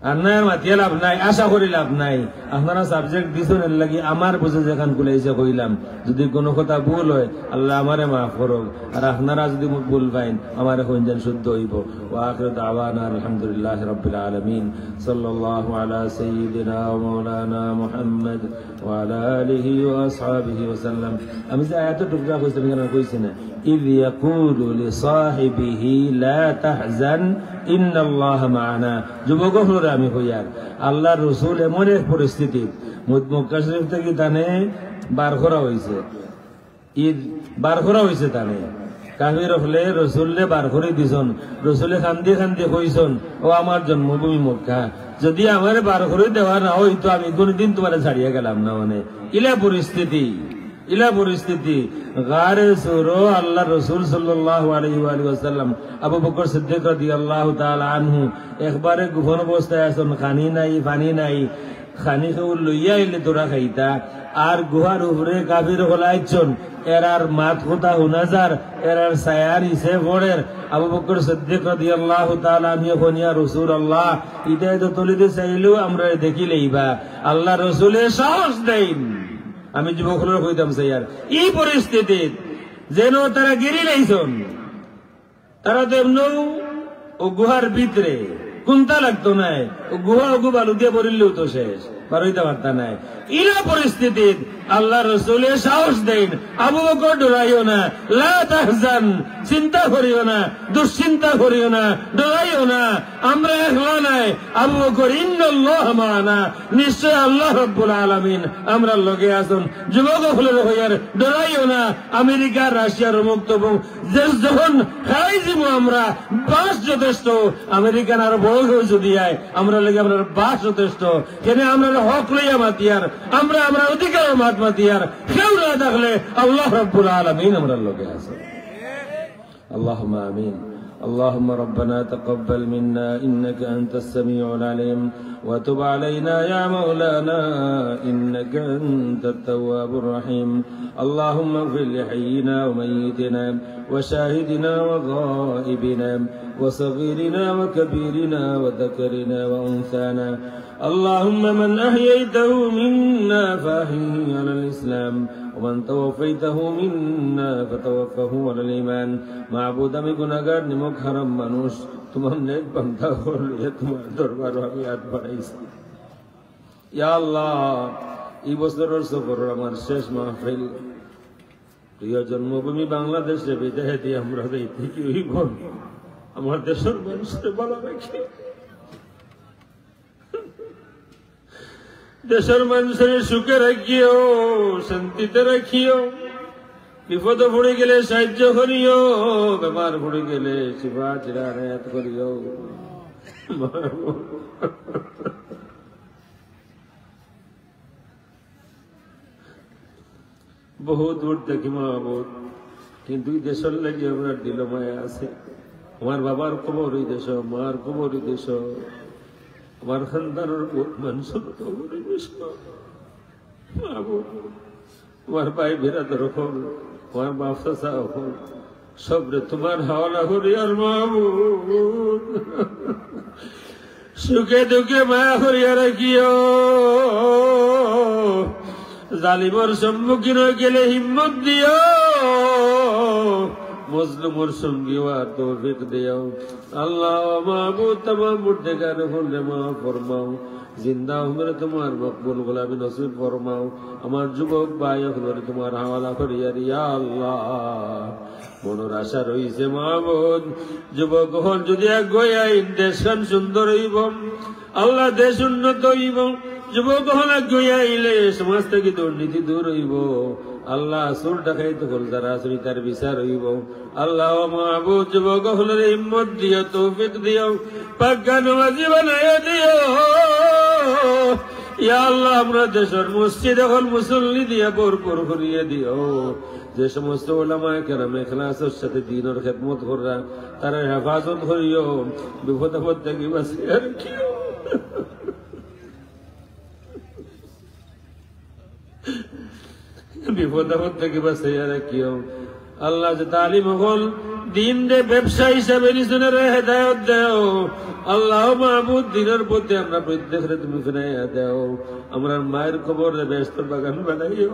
S1: আর নাই আর মাতিয়া লাভ নাই, আশা করি লাভ নাই। আপনারা সাবজেক্ট দিছেন এর লাগি আমার বুঝে যেখান কুলাইছে কইলাম। যদি কোনো কথা ভুল হয় আল্লাহ আমারে মাফ করুক, আর আপনারা যদি ভুল পাইন আমারে কইন শুদ্ধ হইব। ওয়া আখিরু দাওয়ানা আলহামদুলিল্লাহি রাব্বিল আলামিন। সাল্লাল্লাহু আলা সাইয়্যিদিনা ওয়া মাওলানা মুহাম্মদ ওয়া আলা আলিহি ওয়া আসহাবিহি ওয়া সাল্লাম। আমি যে আয়াতের টুকরা কইছি কেন কইছি না, ইয ইয়াকুলু লিসাহিবিহি লা তাহজান ইন্নাল্লাহা মা'ানা। যুবক হল আমি হইয়ার আল্লাহ রসুল এমন এক পরিস্থিতি মক্কা শরীফ থেকে তানে বার করা হয়েছে, ঈদ বার করা হয়েছে তানে। কাফির হলে রসুলরে বার করে দিছন, রসুলে খান্দি খান্দি কইছন ও আমার জন্মভূমি মক্কা, যদি আমার বার করে দেওয়া না হইতো আমি কোনদিন তোমার ছাড়িয়ে গেলাম না। মানে ইলা পরিস্থিতি গারে সুরো আল্লাহ রসুল সাল্লাল্লাহু আলাইহি ওয়াসাল্লাম আবু বকর সিদ্দিক রাদিয়াল্লাহু তাআলা আনহু একবারে গোপন অবস্থায় আছেন, খানি নাই পানি নাই, খানি খাও লইয়া এলে তোরা খাইতা, আর গুহার উপরে কাফির হলাইছন, এরার মাত কথা হুনাজার, এরার ছায়ার ইসে পড়ের। আবু বকর সিদ্দিক রাদিয়াল্লাহু তাআলা আনহু কোনিয়া রাসূলুল্লাহ ইদায় তো তলিতে চাইলেও আমরা দেখিলেইবা, আল্লাহ রসুলের সাহস দেন। আমি যুবকরা কইতাম স্যার এই পরিস্থিতি যেন তারা গিরি লাইছন, তারা তো এমন ও গুহার ভিতরে কোনটা লাগতো নাই, ও গুহা বালু দিয়ে পড়িলেও তো শেষ, বারইতে পারতা নাই। ইলা পরিস্থিতি আল্লাহ রসুলের সাহস দেন, আবু বকর ডরাইও না, লা তাহজান, চিন্তা করিও না, দুশ্চিন্তা করিও না, ডরাইও না, আমরা একলা নাই। আবু বকর ইন্নাল্লাহ মা'ানা, নিশ্চয় আল্লাহ রাব্বুল আলামিন আমরা লগে আছেন। যুবক হলের হইয়ার ডরাইও না, আমেরিকা রাশিয়ার মুক্ত যখন খাই দিব আমরা বাস যথেষ্ট, আমেরিকান আর বড় যদি আয় আমরা লেগে আমরা বাস যথেষ্ট, কেন আমরা হক লইয়া মাতিয়ার, আমরা অধিকার মাত মাতিয়ার, কেউ না থাকলে আল্লাহ রাব্বুল আলামিন আমরা লগে আছে। আল্লাহুম্মা আমিন। اللهم ربنا تقبل منا إنك أنت السميع العليم وتب علينا يا مولانا إنك أنت التواب الرحيم. اللهم اغفر لحينا وميتنا وشاهدنا وغائبنا وصغيرنا وكبيرنا وذكرنا وأنثانا. اللهم من أحييته منا فأحيه على الإسلام ومن توفيته منا فتوفه على الإيمان. معبود আমি গুনাহগার নিমক হারাম মানুষ, তোমার নেক বান্দা হয়ে তোমার দরবার আমি হাত বাড়াইছি। ইয়া আল্লাহ, এই বছরের সফর আমার শেষ মাহফিল, প্রিয় জন্মভূমি বাংলাদেশে বিদায় দিয়ে আমরা দেখতে কি হইব, আমার দেশের মানুষকে ভালো রাখি, দেশের মানুষের সুখে রাখিও, শান্তিতে রাখিও, বিপদে পড়ে গেলে সাহায্য করিও, বেমার পড়ে গেলে শিফা চিরায়াত করিও। বহু দূর দেখি মাহবুব, কিন্তু এই দেশের লাগে আমার দিল মায়া আছে। আমার বাবার খবর এই দেশ, মার খবর এই দেশ, আমার খানদানের মানুষের খবর এই দেশ। মাহবুব, আমার ভাই বিরাদর হল, আমার বাপ চাচা হল, সবরে তোমার হাওলা করি। আর মাহবুব, সুখে দুঃখে মায়া করিয়া রাখিও, জালিমর সম্মুখীন হয়ে গেলে হিম্মত দিও, মজলুমর সঙ্গী হওয়ার তৌফিক দিও। আল্লাহ মাহবুব, तमाम মুর্দেগার হলে মাফ ফরমাও, জিন্দা উমরে তোমার মকবুল গোলামি নসিব ফরমাও। আমার যুবক ভাই হলে তোমার হাওয়ালা করিয়া ইয়া আল্লাহ। মনের আশা রইছে মাহবুব, যুবক হল যদি আগুই আইন দেশখান সুন্দর হইব, আল্লাহ দেশ উন্নত হইব। যুবক হল আগুই আইলে সমাজ থেকে দুর্নীতি দূর হইব, আল্লাহ সুর ডাকাইতে হল যারা আসরি তার বিচার হইব। আল্লাহ মাহবুব, যুবক হলের হিম্মত দিও, তৌফিক দিও, পাক্কা নামাজি বানাইয়া দিও। ইয়া আল্লাহ, আমরা দেশের মসজিদ হল মুসল্লি দিয়া ভরপুর করিয়ে দিও। যে সমস্ত উলামায়ে কেরাম ইখলাসের সাথে দ্বীনের খেদমত করা, তারা হেফাজত করিও, বিপদ আপদ থেকে বাঁচিয়ে রাখিও। বিপদ আপদ থেকে বাঁচিয়ে রাখিও। আল্লাহ যে তালিম হল দিন রে ব্যবসা হিসাবে নিজের হেদায়ত দেও। আল্লাহ মাহবুব, দিনের প্রতি আমরা প্রত্যেকরে তুমি ফিরাইয়া দেও। আমরা মায়ের খবর রে ব্যস্তর বাগান বানাইও,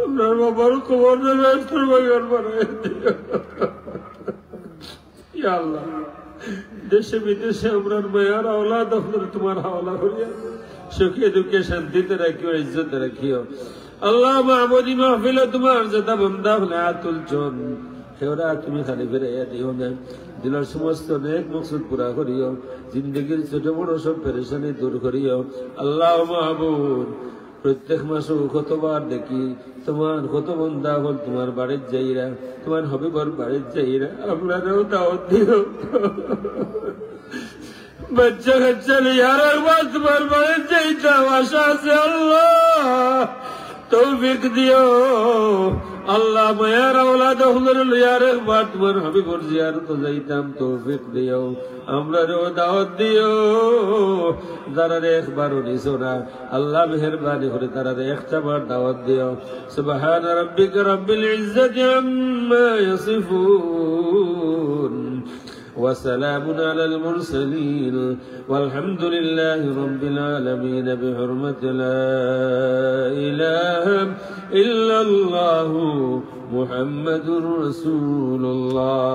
S1: আমরা বাবার খবর রে ব্যস্তর বাগান বানাই দিও। ইয়া আল্লাহ, দেশে বিদেশে আমরা মায়ের আওলাদ আপনার তোমার হাওলা করিয়া সুখে দুঃখে শান্তিতে রাখিও, ইজ্জতে রাখিও। আল্লাহ মাহবুদি মাহফিলে তোমার যেটা বন্দা হলে তুলছন, সেওরা তুমি খালি ফিরাইয়া দিও না। দিলের সমস্ত নেক মকসুদ পুরা করিও, জিন্দগির ছোট বড় সব পেরেশানি দূর করিও। আল্লাহ মাহবুব, প্রত্যেক মাসে কতবার দেখি তোমার কত বন্ধা হল তোমার বাড়ির যাইরা, তোমার হবিবর বাড়ির যাইরা, আপনারাও দাওয়াত দিও। বাচ্চা কাচ্চা নিয়ে আর একবার তোমার বাড়ির যাইতাম, আশা আছে। আল্লাহ তৌফিক দিও। আল্লাহ মায়ার আওলাদ হলের লিয়ার একবার তোমার হাবিবর জিয়ারত যাইতাম, তৌফিক দিও। আমরাও দাওয়াত দিও। যারা একবারও নিছো না, আল্লাহ মেহেরবানি করে তারা একটা বার দাওয়াত দিও। সুবহান রাব্বিকা রাব্বিল ইজ্জাতি আম্মা ইয়াসিফুন وسلام على المرسلين والحمد لله رب العالمين بحرمة لا إله إلا الله محمد رسول الله.